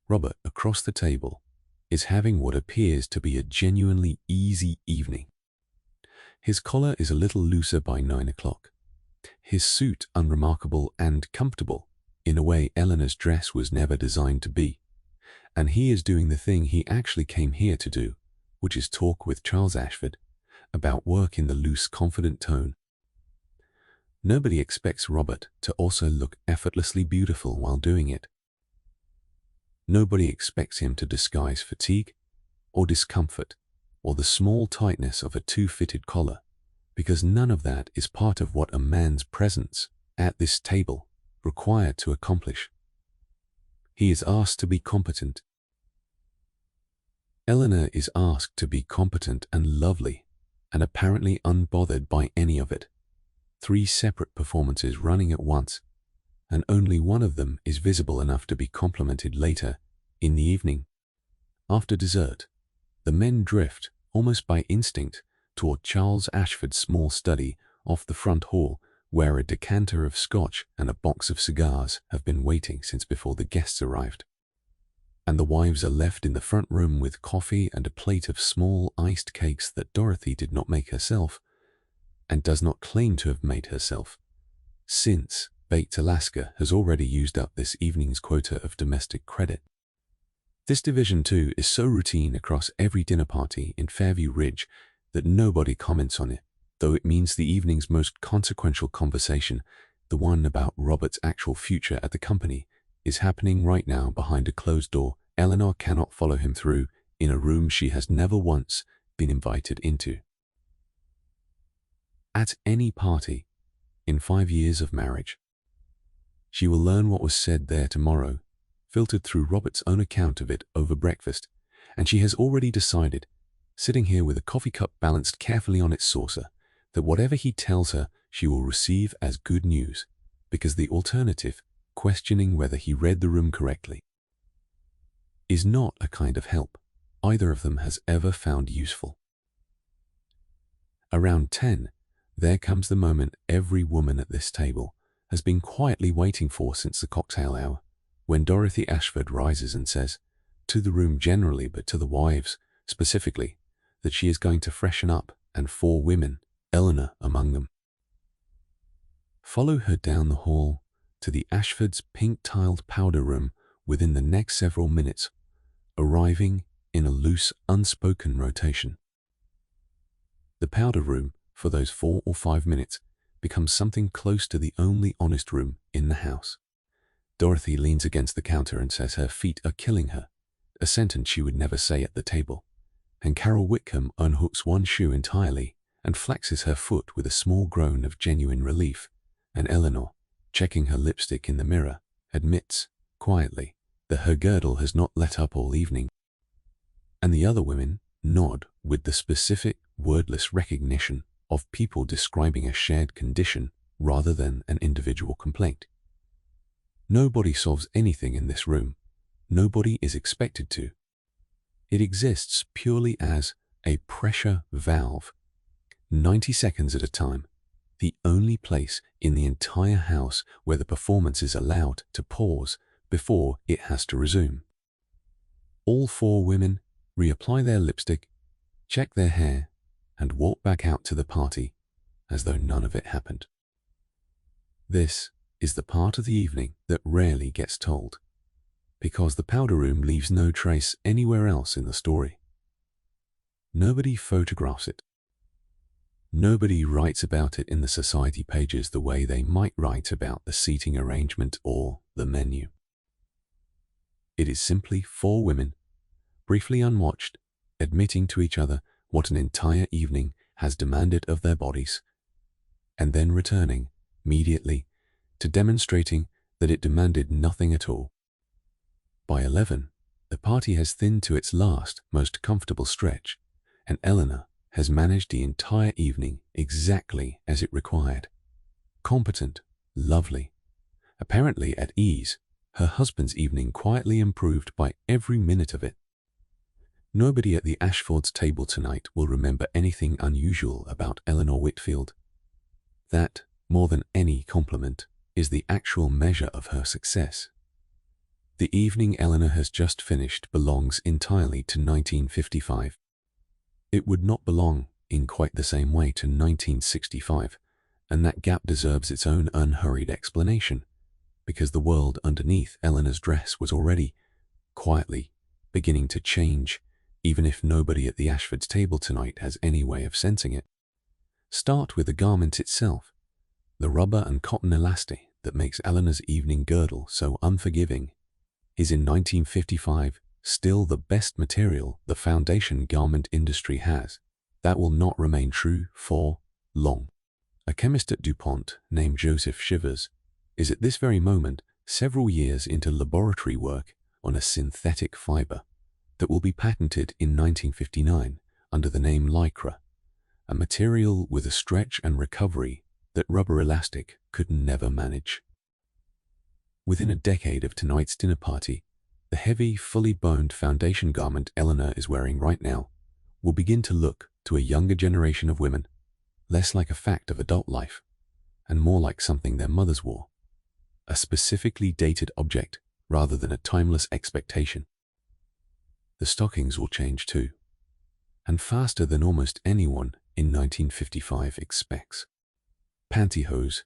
Robert, across the table, is having what appears to be a genuinely easy evening. His collar is a little looser by 9 o'clock. His suit unremarkable and comfortable, in a way Eleanor's dress was never designed to be. And he is doing the thing he actually came here to do, which is talk with Charles Ashford about work in the loose, confident tone. Nobody expects Robert to also look effortlessly beautiful while doing it. Nobody expects him to disguise fatigue or discomfort or the small tightness of a too-fitted collar, because none of that is part of what a man's presence at this table required to accomplish. He is asked to be competent. Eleanor is asked to be competent and lovely, and apparently unbothered by any of it. 3 separate performances running at once, and only one of them is visible enough to be complimented later in the evening. After dessert, the men drift, almost by instinct, toward Charles Ashford's small study off the front hall, where a decanter of scotch and a box of cigars have been waiting since before the guests arrived. And the wives are left in the front room with coffee and a plate of small iced cakes that Dorothy did not make herself, and does not claim to have made herself, since Baked Alaska has already used up this evening's quota of domestic credit. This division, too, is so routine across every dinner party in Fairview Ridge that nobody comments on it, though it means the evening's most consequential conversation, the one about Robert's actual future at the company, is happening right now behind a closed door Eleanor cannot follow him through, in a room she has never once been invited into. At any party, in 5 years of marriage, she will learn what was said there tomorrow, filtered through Robert's own account of it over breakfast, and she has already decided, sitting here with a coffee cup balanced carefully on its saucer, that whatever he tells her she will receive as good news, because the alternative, questioning whether he read the room correctly, is not a kind of help either of them has ever found useful. Around 10, there comes the moment every woman at this table has been quietly waiting for since the cocktail hour, when Dorothy Ashford rises and says, to the room generally but to the wives specifically, that she is going to freshen up, and 4 women, Eleanor among them, follow her down the hall to the Ashfords' pink-tiled powder room within the next several minutes, arriving in a loose, unspoken rotation. The powder room, for those 4 or 5 minutes, becomes something close to the only honest room in the house, Dorothy leans against the counter and says her feet are killing her, a sentence she would never say at the table. And Carol Whitcomb unhooks one shoe entirely and flexes her foot with a small groan of genuine relief. And Eleanor, checking her lipstick in the mirror, admits, quietly, that her girdle has not let up all evening. And the other women nod with the specific, wordless recognition of people describing a shared condition rather than an individual complaint. Nobody solves anything in this room. Nobody is expected to. It exists purely as a pressure valve, 90 seconds at a time, the only place in the entire house where the performance is allowed to pause before it has to resume. All four women reapply their lipstick, check their hair, and walk back out to the party as though none of it happened. This is the part of the evening that rarely gets told, because the powder room leaves no trace anywhere else in the story. Nobody photographs it. Nobody writes about it in the society pages the way they might write about the seating arrangement or the menu. It is simply four women, briefly unwatched, admitting to each other what an entire evening has demanded of their bodies, and then returning immediately to demonstrating that it demanded nothing at all. By 11, the party has thinned to its last, most comfortable stretch, and Eleanor has managed the entire evening exactly as it required. Competent, lovely, apparently at ease, her husband's evening quietly improved by every minute of it. Nobody at the Ashfords' table tonight will remember anything unusual about Eleanor Whitfield. That, more than any compliment, is the actual measure of her success. The evening Eleanor has just finished belongs entirely to 1955. It would not belong in quite the same way to 1965, and that gap deserves its own unhurried explanation, because the world underneath Eleanor's dress was already, quietly, beginning to change, even if nobody at the Ashfords' table tonight has any way of sensing it. Start with the garment itself. The rubber and cotton elastic that makes Eleanor's evening girdle so unforgiving is in 1955 still the best material the foundation garment industry has. That will not remain true for long. A chemist at DuPont named Joseph Shivers is at this very moment several years into laboratory work on a synthetic fiber that will be patented in 1959 under the name Lycra, a material with a stretch and recovery that rubber elastic could never manage. Within a decade of tonight's dinner party, the heavy, fully boned foundation garment Eleanor is wearing right now will begin to look to a younger generation of women less like a fact of adult life and more like something their mothers wore, a specifically dated object rather than a timeless expectation. The stockings will change too, and faster than almost anyone in 1955 expects. Pantyhose,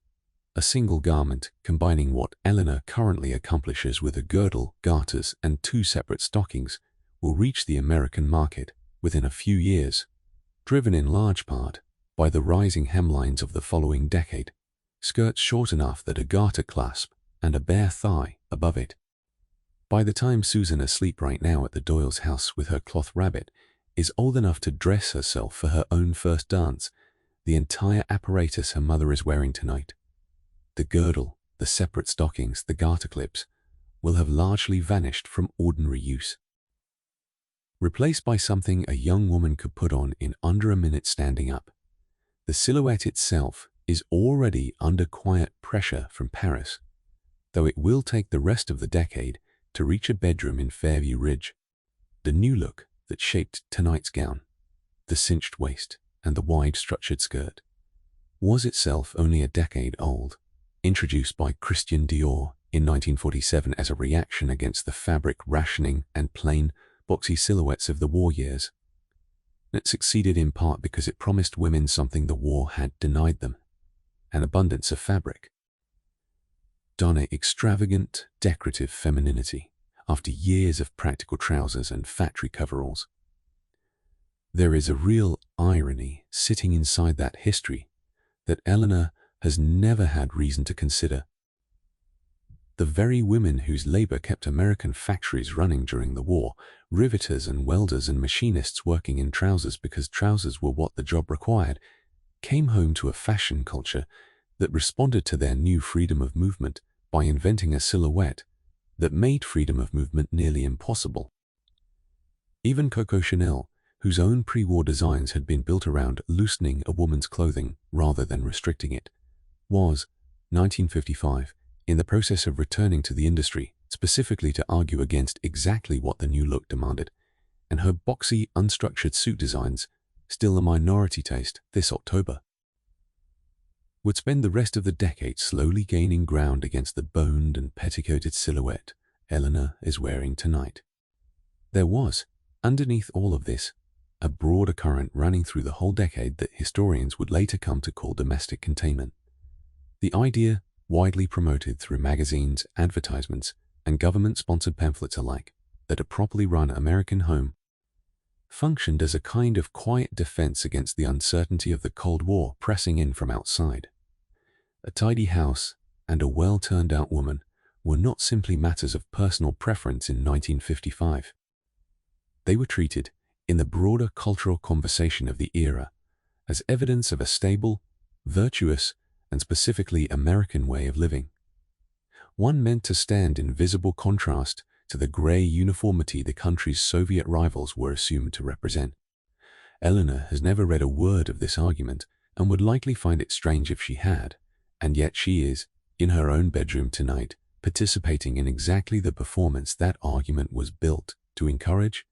a single garment combining what Eleanor currently accomplishes with a girdle, garters, and 2 separate stockings, will reach the American market within a few years, driven in large part by the rising hemlines of the following decade, skirts short enough that a garter clasp and a bare thigh above it. By the time Susan, asleep right now at the Doyle's house with her cloth rabbit, is old enough to dress herself for her own first dance, the entire apparatus her mother is wearing tonight, the girdle, the separate stockings, the garter clips, will have largely vanished from ordinary use. Replaced by something a young woman could put on in under a minute standing up, the silhouette itself is already under quiet pressure from Paris, though it will take the rest of the decade to reach a bedroom in Fairview Ridge. The new look that shaped tonight's gown, the cinched waist and the wide structured skirt, was itself only a decade old, introduced by Christian Dior in 1947 as a reaction against the fabric rationing and plain, boxy silhouettes of the war years. It succeeded in part because it promised women something the war had denied them, an abundance of fabric. Don extravagant, decorative femininity after years of practical trousers and factory coveralls. There is a real irony sitting inside that history that Eleanor has never had reason to consider. The very women whose labor kept American factories running during the war, riveters and welders and machinists working in trousers because trousers were what the job required, came home to a fashion culture that responded to their new freedom of movement by inventing a silhouette that made freedom of movement nearly impossible. Even Coco Chanel, whose own pre-war designs had been built around loosening a woman's clothing rather than restricting it, was, 1955, in the process of returning to the industry, specifically to argue against exactly what the new look demanded, and her boxy, unstructured suit designs, still a minority taste this October, would spend the rest of the decade slowly gaining ground against the boned and petticoated silhouette Eleanor is wearing tonight. There was, underneath all of this, a broader current running through the whole decade that historians would later come to call domestic containment. The idea, widely promoted through magazines, advertisements, and government-sponsored pamphlets alike, that a properly run American home functioned as a kind of quiet defense against the uncertainty of the Cold War pressing in from outside. A tidy house and a well-turned-out woman were not simply matters of personal preference in 1955. They were treated, in the broader cultural conversation of the era, as evidence of a stable, virtuous, and specifically American way of living. One meant to stand in visible contrast to the grey uniformity the country's Soviet rivals were assumed to represent. Eleanor has never read a word of this argument and would likely find it strange if she had, and yet she is, in her own bedroom tonight, participating in exactly the performance that argument was built to encourage,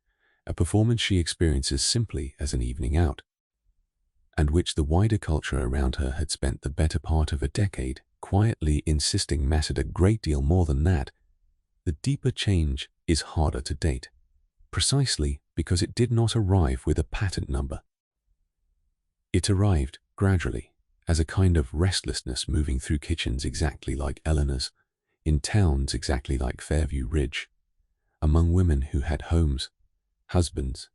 a performance she experiences simply as an evening out, and which the wider culture around her had spent the better part of a decade quietly insisting mattered a great deal more than that. The deeper change is harder to date, precisely because it did not arrive with a patent number. It arrived gradually, as a kind of restlessness moving through kitchens exactly like Eleanor's, in towns exactly like Fairview Ridge, among women who had homes, husbands,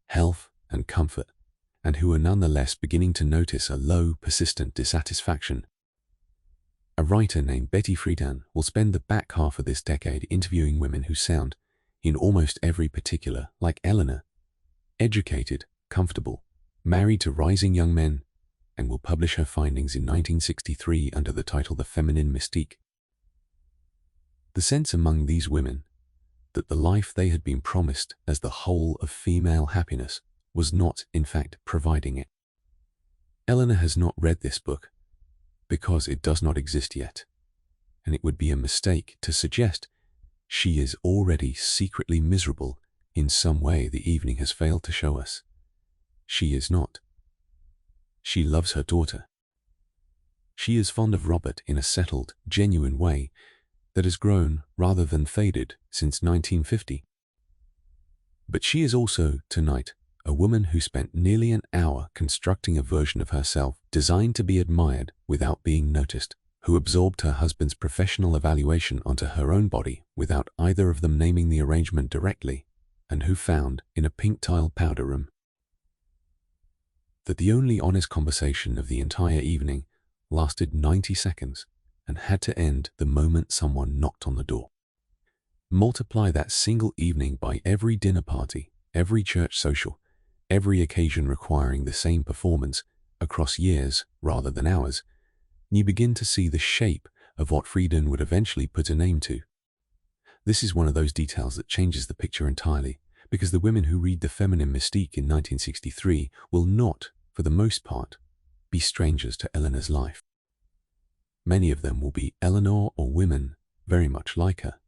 health and comfort, and who were nonetheless beginning to notice a low, persistent dissatisfaction. A writer named Betty Friedan will spend the back half of this decade interviewing women who sound, in almost every particular, like Eleanor, educated, comfortable, married to rising young men, and will publish her findings in 1963 under the title The Feminine Mystique. The sense among these women that the life they had been promised as the whole of female happiness was not, in fact, providing it. Eleanor has not read this book because it does not exist yet, and it would be a mistake to suggest she is already secretly miserable in some way the evening has failed to show us. She is not. She loves her daughter. She is fond of Robert in a settled, genuine way that has grown rather than faded since 1950. But she is also, tonight, a woman who spent nearly an hour constructing a version of herself designed to be admired without being noticed, who absorbed her husband's professional evaluation onto her own body without either of them naming the arrangement directly, and who found, in a pink tile powder room, that the only honest conversation of the entire evening lasted 90 seconds and had to end the moment someone knocked on the door. Multiply that single evening by every dinner party, every church social, every occasion requiring the same performance across years rather than hours, you begin to see the shape of what Friedan would eventually put a name to. This is one of those details that changes the picture entirely, because the women who read The Feminine Mystique in 1963 will not, for the most part, be strangers to Eleanor's life. Many of them will be Eleanor or women very much like her.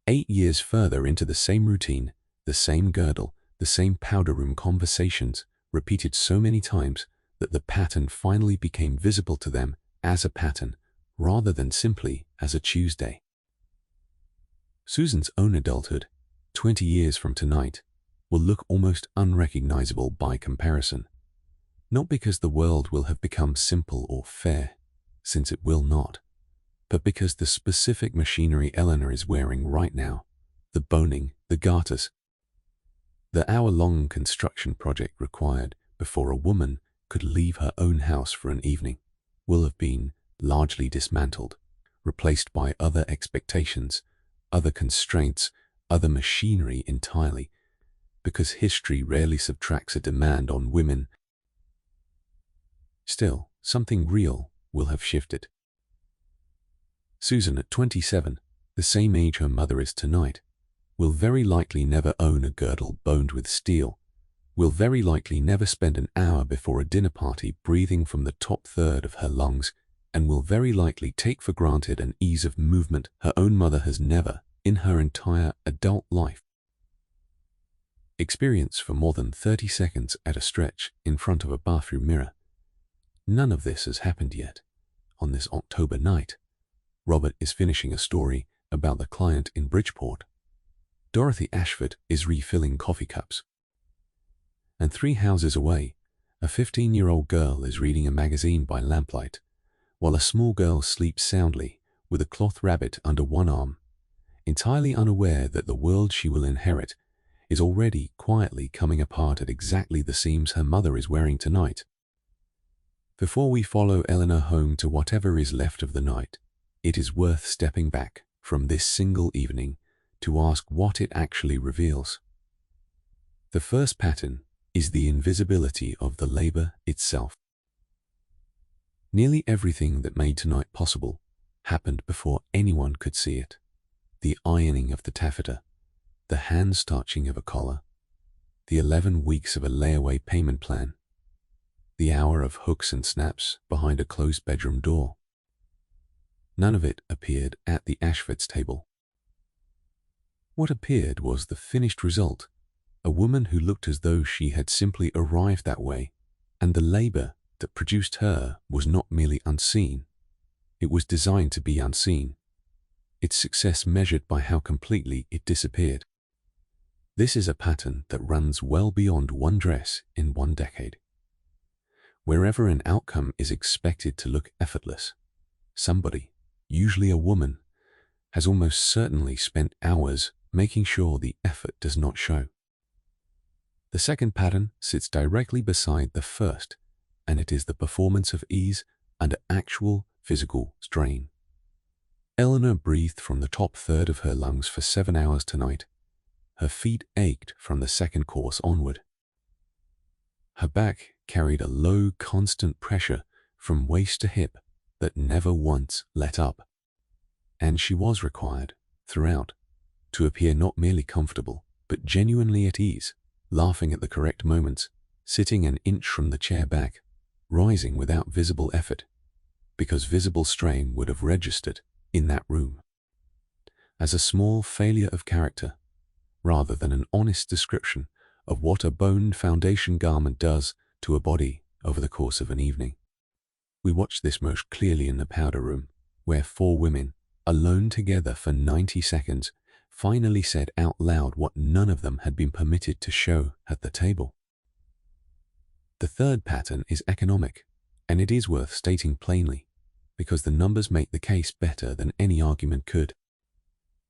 8 years further into the same routine, the same girdle, the same powder room conversations, repeated so many times that the pattern finally became visible to them as a pattern, rather than simply as a Tuesday. Susan's own adulthood, 20 years from tonight, will look almost unrecognizable by comparison. Not because the world will have become simple or fair, since it will not, but because the specific machinery Eleanor is wearing right now, the boning, the garters, the hour-long construction project required before a woman could leave her own house for an evening, will have been largely dismantled, replaced by other expectations, other constraints, other machinery entirely, because history rarely subtracts a demand on women. Still, something real will have shifted. Susan, at 27, the same age her mother is tonight, will very likely never own a girdle boned with steel, will very likely never spend an hour before a dinner party breathing from the top third of her lungs, and will very likely take for granted an ease of movement her own mother has never, in her entire adult life, experienced for more than 30 seconds at a stretch in front of a bathroom mirror. None of this has happened yet. On this October night, Robert is finishing a story about the client in Bridgeport. Dorothy Ashford is refilling coffee cups. And 3 houses away, a 15-year-old girl is reading a magazine by lamplight, while a small girl sleeps soundly with a cloth rabbit under one arm, entirely unaware that the world she will inherit is already quietly coming apart at exactly the seams her mother is wearing tonight. Before we follow Eleanor home to whatever is left of the night, it is worth stepping back from this single evening to ask what it actually reveals. The first pattern is the invisibility of the labor itself. Nearly everything that made tonight possible happened before anyone could see it. The ironing of the taffeta, the hand-starching of a collar, the 11 weeks of a layaway payment plan, the hour of hooks and snaps behind a closed bedroom door. None of it appeared at the Ashfords' table. What appeared was the finished result, a woman who looked as though she had simply arrived that way, and the labor that produced her was not merely unseen. It was designed to be unseen, its success measured by how completely it disappeared. This is a pattern that runs well beyond one dress in one decade. Wherever an outcome is expected to look effortless, somebody, usually a woman, has almost certainly spent hours making sure the effort does not show. The second pattern sits directly beside the first, and it is the performance of ease under actual physical strain. Eleanor breathed from the top third of her lungs for 7 hours tonight. Her feet ached from the second course onward. Her back carried a low, constant pressure from waist to hip that never once let up. And she was required, throughout, to appear not merely comfortable, but genuinely at ease, laughing at the correct moments, sitting an inch from the chair back, rising without visible effort, because visible strain would have registered in that room as a small failure of character, rather than an honest description of what a boned foundation garment does to a body over the course of an evening. We watched this most clearly in the powder room, where 4 women, alone together for 90 seconds, finally said out loud what none of them had been permitted to show at the table. The third pattern is economic, and it is worth stating plainly, because the numbers make the case better than any argument could.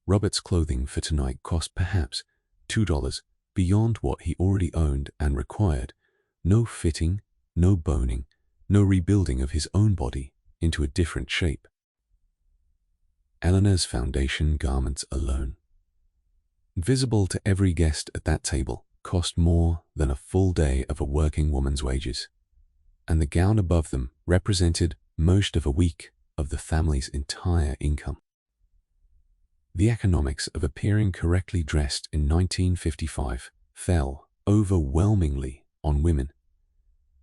Robert's clothing for tonight cost perhaps $2 beyond what he already owned and required. No fitting, no boning, no rebuilding of his own body into a different shape. Eleanor's foundation garments alone, visible to every guest at that table, cost more than a full day of a working woman's wages, and the gown above them represented most of a week of the family's entire income. The economics of appearing correctly dressed in 1955 fell overwhelmingly on women,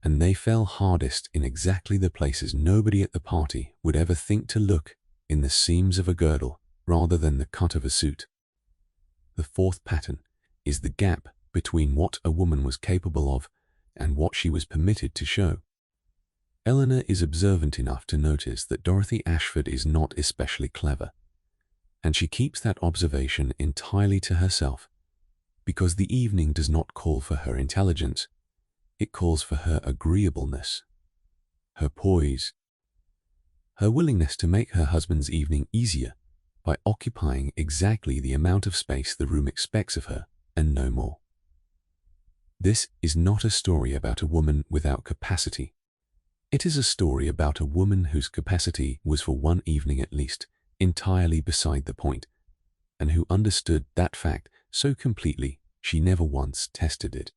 and they fell hardest in exactly the places nobody at the party would ever think to look, in the seams of a girdle rather than the cut of a suit. The fourth pattern is the gap between what a woman was capable of and what she was permitted to show. Eleanor is observant enough to notice that Dorothy Ashford is not especially clever, and she keeps that observation entirely to herself, because the evening does not call for her intelligence. It calls for her agreeableness, her poise, her willingness to make her husband's evening easier by occupying exactly the amount of space the room expects of her, and no more. This is not a story about a woman without capacity. It is a story about a woman whose capacity was for one evening at least entirely beside the point, and who understood that fact so completely she never once tested it.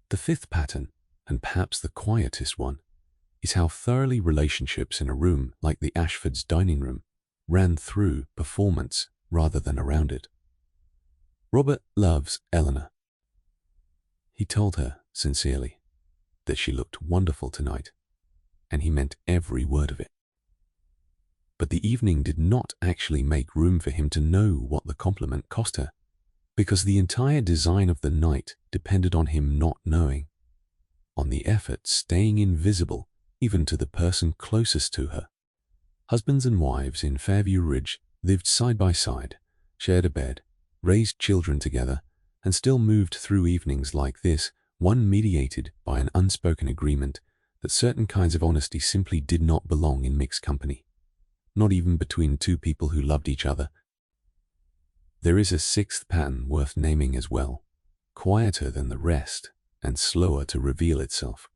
The fifth pattern, and perhaps the quietest one, is how thoroughly relationships in a room like the Ashfords' dining room ran through performance rather than around it. Robert loves Eleanor. He told her sincerely that she looked wonderful tonight, and he meant every word of it. But the evening did not actually make room for him to know what the compliment cost her, because the entire design of the night depended on him not knowing, on the effort staying invisible even to the person closest to her. Husbands and wives in Fairview Ridge lived side by side, shared a bed, raised children together, and still moved through evenings like this, one mediated by an unspoken agreement that certain kinds of honesty simply did not belong in mixed company, not even between two people who loved each other. There is a sixth pattern worth naming as well, quieter than the rest and slower to reveal itself,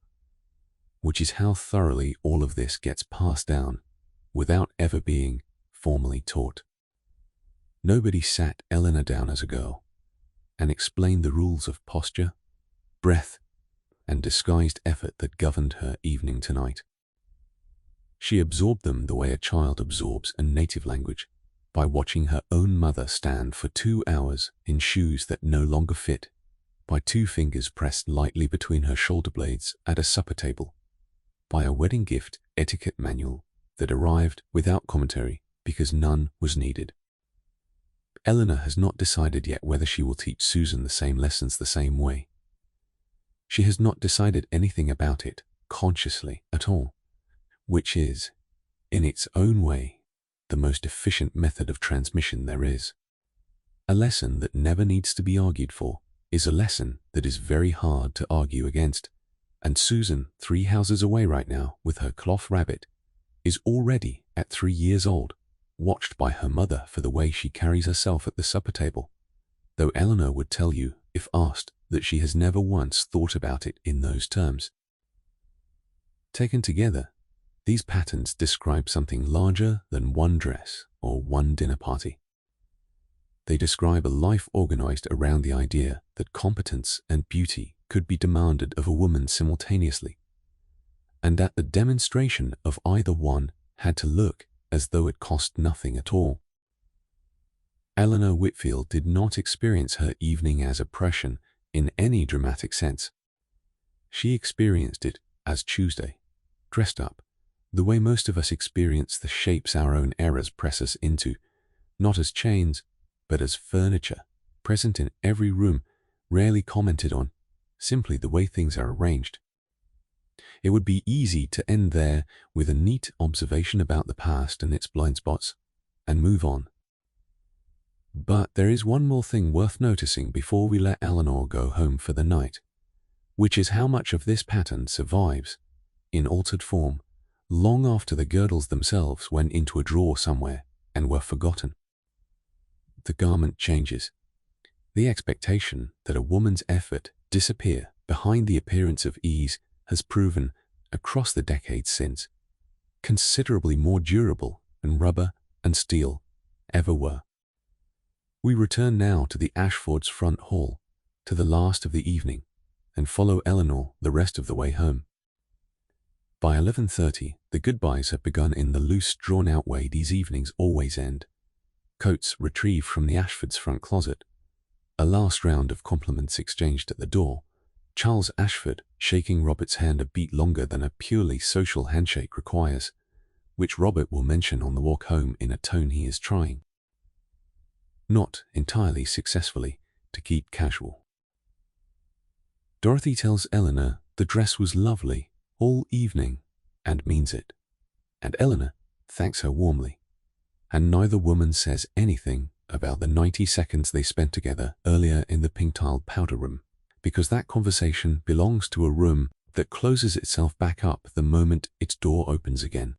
which is how thoroughly all of this gets passed down without ever being formally taught. Nobody sat Eleanor down as a girl and explained the rules of posture, breath, and disguised effort that governed her evening tonight. She absorbed them the way a child absorbs a native language, by watching her own mother stand for 2 hours in shoes that no longer fit, by 2 fingers pressed lightly between her shoulder blades at a supper table, by a wedding gift etiquette manual that arrived without commentary because none was needed. Eleanor has not decided yet whether she will teach Susan the same lessons the same way. She has not decided anything about it consciously at all, which is, in its own way, the most efficient method of transmission there is. A lesson that never needs to be argued for is a lesson that is very hard to argue against, and Susan, 3 houses away right now with her cloth rabbit, is already at 3 years old, watched by her mother for the way she carries herself at the supper table, though Eleanor would tell you, if asked, that she has never once thought about it in those terms. Taken together, these patterns describe something larger than one dress or one dinner party. They describe a life organized around the idea that competence and beauty could be demanded of a woman simultaneously, and that the demonstration of either one had to look as though it cost nothing at all. Eleanor Whitfield did not experience her evening as oppression in any dramatic sense. She experienced it as Tuesday, dressed up, the way most of us experience the shapes our own errors press us into, not as chains, but as furniture, present in every room, rarely commented on, simply the way things are arranged. It would be easy to end there with a neat observation about the past and its blind spots, and move on. But there is one more thing worth noticing before we let Eleanor go home for the night, which is how much of this pattern survives, in altered form, long after the girdles themselves went into a drawer somewhere and were forgotten. The garment changes. The expectation that a woman's effort disappear behind the appearance of ease has proven, across the decades since, considerably more durable than rubber and steel ever were. We return now to the Ashfords' front hall, to the last of the evening, and follow Eleanor the rest of the way home. By 11:30, the goodbyes have begun in the loose, drawn-out way these evenings always end. Coats retrieved from the Ashfords' front closet, a last round of compliments exchanged at the door, Charles Ashford shaking Robert's hand a beat longer than a purely social handshake requires, which Robert will mention on the walk home in a tone he is trying, not entirely successfully, to keep casual. Dorothy tells Eleanor the dress was lovely all evening and means it, and Eleanor thanks her warmly, and neither woman says anything about the 90 seconds they spent together earlier in the pink-tiled powder room, because that conversation belongs to a room that closes itself back up the moment its door opens again.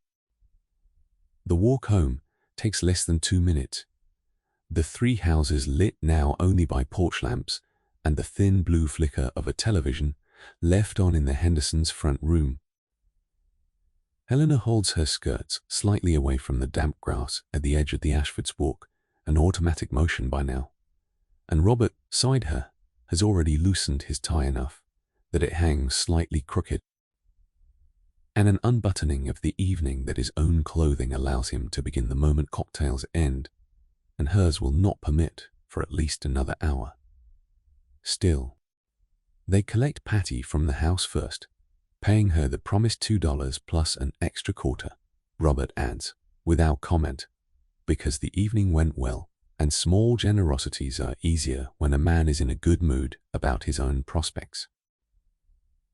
The walk home takes less than 2 minutes, the 3 houses lit now only by porch lamps and the thin blue flicker of a television left on in the Hendersons' front room. Eleanor holds her skirts slightly away from the damp grass at the edge of the Ashford's walk, an automatic motion by now, and Robert, beside her, has already loosened his tie enough that it hangs slightly crooked, and an unbuttoning of the evening that his own clothing allows him to begin the moment cocktails end, and hers will not permit for at least another hour. Still, they collect Patty from the house first, paying her the promised $2 plus an extra quarter, Robert adds, without comment, because the evening went well, and small generosities are easier when a man is in a good mood about his own prospects.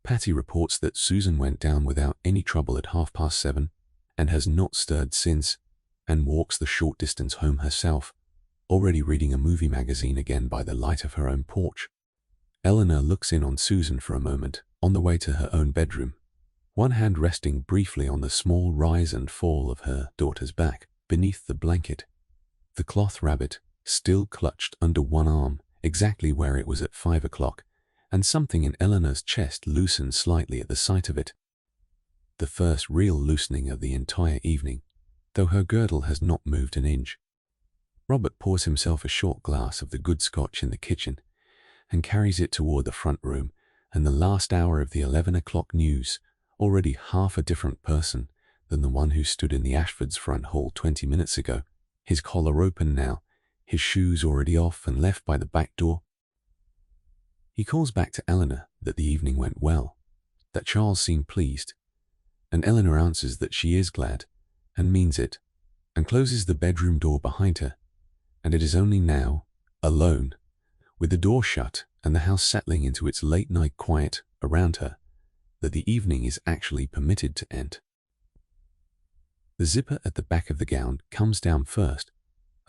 Patty reports that Susan went down without any trouble at 7:30 and has not stirred since, and walks the short distance home herself, already reading a movie magazine again by the light of her own porch. Eleanor looks in on Susan for a moment on the way to her own bedroom, one hand resting briefly on the small rise and fall of her daughter's back beneath the blanket, the cloth rabbit still clutched under one arm exactly where it was at 5 o'clock, and something in Eleanor's chest loosens slightly at the sight of it. The first real loosening of the entire evening, though her girdle has not moved an inch. Robert pours himself a short glass of the good scotch in the kitchen and carries it toward the front room, and the last hour of the 11 o'clock news, already half a different person than the one who stood in the Ashfords' front hall 20 minutes ago, his collar open now, his shoes already off and left by the back door. He calls back to Eleanor that the evening went well, that Charles seemed pleased, and Eleanor answers that she is glad, and means it, and closes the bedroom door behind her, and it is only now, alone, with the door shut and the house settling into its late-night quiet around her, that the evening is actually permitted to end. The zipper at the back of the gown comes down first,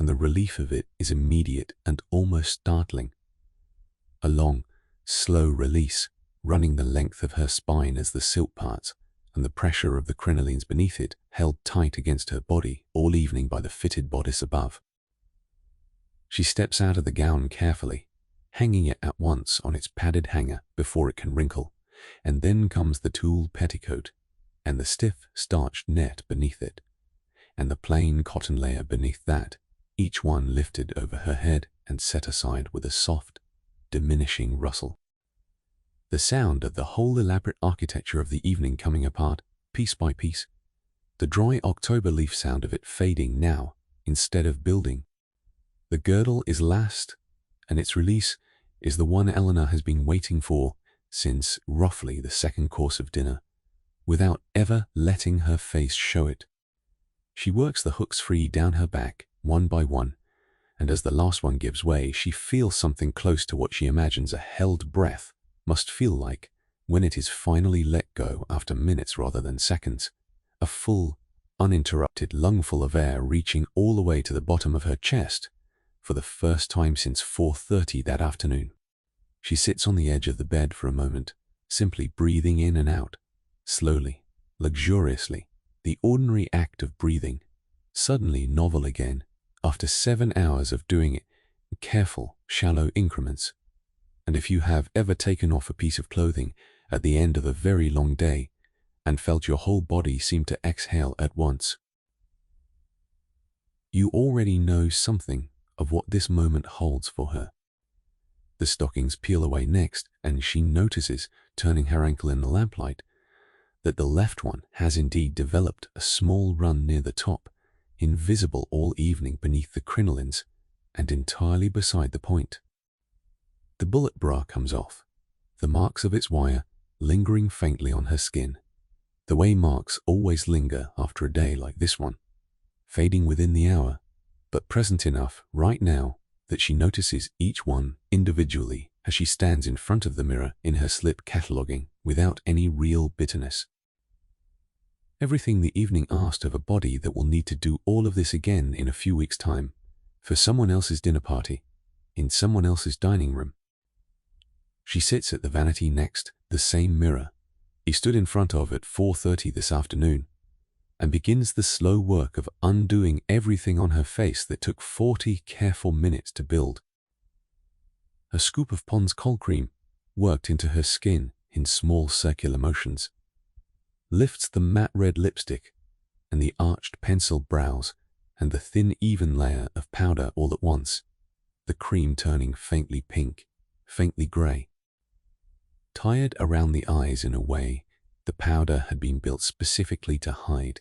and the relief of it is immediate and almost startling. A long, slow release running the length of her spine as the silk parts and the pressure of the crinolines beneath it held tight against her body all evening by the fitted bodice above. She steps out of the gown carefully, hanging it at once on its padded hanger before it can wrinkle, and then comes the tulle petticoat and the stiff starched net beneath it, and the plain cotton layer beneath that, each one lifted over her head and set aside with a soft, diminishing rustle. The sound of the whole elaborate architecture of the evening coming apart, piece by piece, the dry October leaf sound of it fading now instead of building. The girdle is last, and its release is the one Eleanor has been waiting for since roughly the second course of dinner, without ever letting her face show it. She works the hooks free down her back, one by one, and as the last one gives way, she feels something close to what she imagines a held breath must feel like when it is finally let go after minutes rather than seconds, a full, uninterrupted lungful of air reaching all the way to the bottom of her chest for the first time since 4:30 that afternoon. She sits on the edge of the bed for a moment, simply breathing in and out, slowly, luxuriously, the ordinary act of breathing, suddenly novel again, after 7 hours of doing it in careful, shallow increments. And if you have ever taken off a piece of clothing at the end of a very long day and felt your whole body seem to exhale at once, you already know something of what this moment holds for her. The stockings peel away next, and she notices, turning her ankle in the lamplight, that the left one has indeed developed a small run near the top, invisible all evening beneath the crinolines and entirely beside the point. The bullet bra comes off, the marks of its wire lingering faintly on her skin, the way marks always linger after a day like this one, fading within the hour, but present enough right now that she notices each one individually as she stands in front of the mirror in her slip cataloguing without any real bitterness. Everything the evening asked of a body that will need to do all of this again in a few weeks' time, for someone else's dinner party, in someone else's dining room. She sits at the vanity next the same mirror he stood in front of at 4:30 this afternoon, and begins the slow work of undoing everything on her face that took 40 careful minutes to build. A scoop of Pond's cold cream worked into her skin in small circular motions. lifts the matte red lipstick and the arched pencil brows and the thin even layer of powder all at once, the cream turning faintly pink, faintly grey. Tired around the eyes in a way the powder had been built specifically to hide.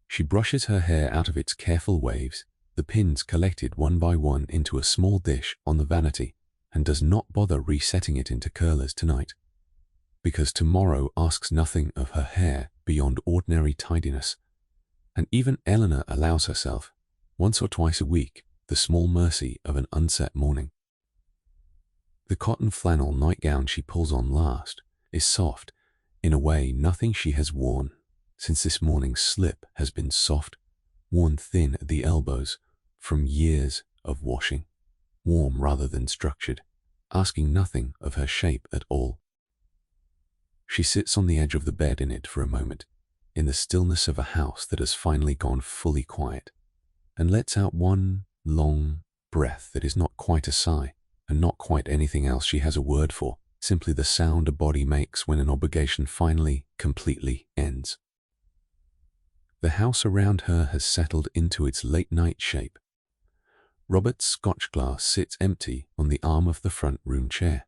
She brushes her hair out of its careful waves, the pins collected one by one into a small dish on the vanity, and does not bother resetting it into curlers tonight, because tomorrow asks nothing of her hair beyond ordinary tidiness, and even Eleanor allows herself, once or twice a week, the small mercy of an unset morning. The cotton flannel nightgown she pulls on last is soft, in a way nothing she has worn since this morning's slip has been soft, worn thin at the elbows from years of washing, warm rather than structured, asking nothing of her shape at all. She sits on the edge of the bed in it for a moment, in the stillness of a house that has finally gone fully quiet, and lets out one long breath that is not quite a sigh, and not quite anything else she has a word for, simply the sound a body makes when an obligation finally, completely ends. The house around her has settled into its late-night shape. Robert's scotch glass sits empty on the arm of the front room chair.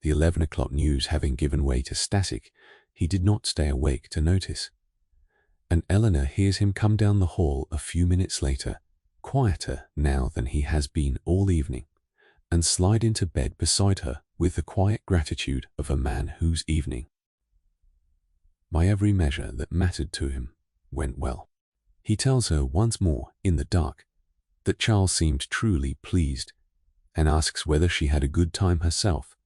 The 11 o'clock news having given way to static, he did not stay awake to notice. And Eleanor hears him come down the hall a few minutes later, quieter now than he has been all evening, and slide into bed beside her with the quiet gratitude of a man whose evening, by every measure that mattered to him, went well. He tells her once more, in the dark, that Charles seemed truly pleased, and asks whether she had a good time herself,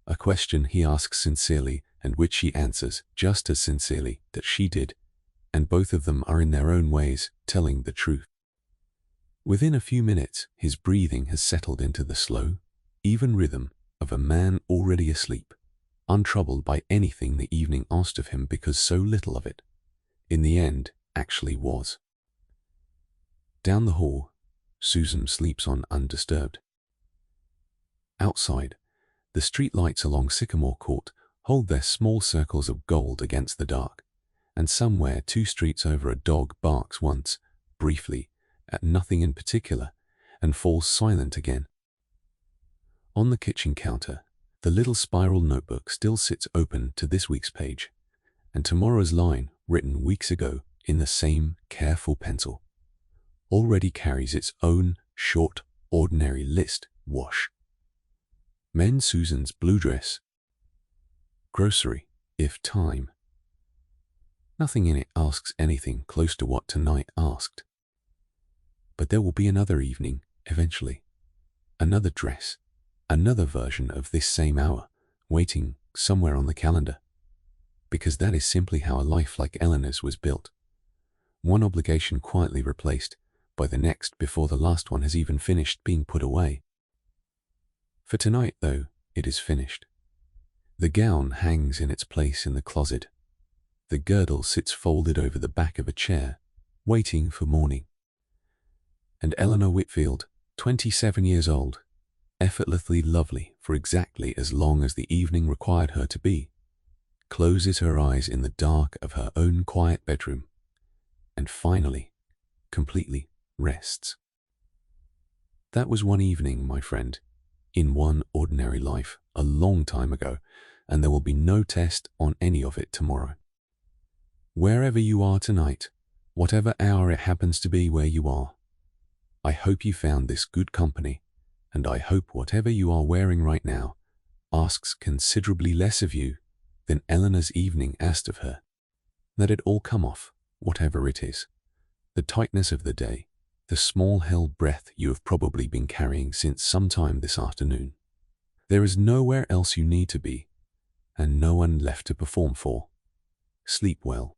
a question he asks sincerely and which she answers just as sincerely that she did, and both of them are in their own ways telling the truth. Within a few minutes, his breathing has settled into the slow, even rhythm of a man already asleep, untroubled by anything the evening asked of him because so little of it, in the end, actually was. Down the hall, Susan sleeps on undisturbed. Outside, the street lights along Sycamore Court hold their small circles of gold against the dark, and somewhere 2 streets over a dog barks once, briefly, at nothing in particular, and falls silent again. On the kitchen counter, the little spiral notebook still sits open to this week's page, and tomorrow's line, written weeks ago in the same careful pencil, already carries its own short, ordinary list. Wash. Mend Susan's blue dress. Grocery, if time. Nothing in it asks anything close to what tonight asked. But there will be another evening, eventually. Another dress, another version of this same hour, waiting somewhere on the calendar. Because that is simply how a life like Eleanor's was built. One obligation quietly replaced by the next before the last one has even finished being put away. For tonight, though, it is finished. The gown hangs in its place in the closet. The girdle sits folded over the back of a chair, waiting for morning. And Eleanor Whitfield, 27 years old, effortlessly lovely for exactly as long as the evening required her to be, closes her eyes in the dark of her own quiet bedroom, and finally, completely rests. That was one evening, my friend, in one ordinary life, a long time ago, and there will be no test on any of it tomorrow. Wherever you are tonight, whatever hour it happens to be where you are, I hope you found this good company, and I hope whatever you are wearing right now asks considerably less of you than Eleanor's evening asked of her. Let it all come off, whatever it is. The tightness of the day, the small held breath you have probably been carrying since sometime this afternoon. There is nowhere else you need to be, and no one left to perform for. Sleep well.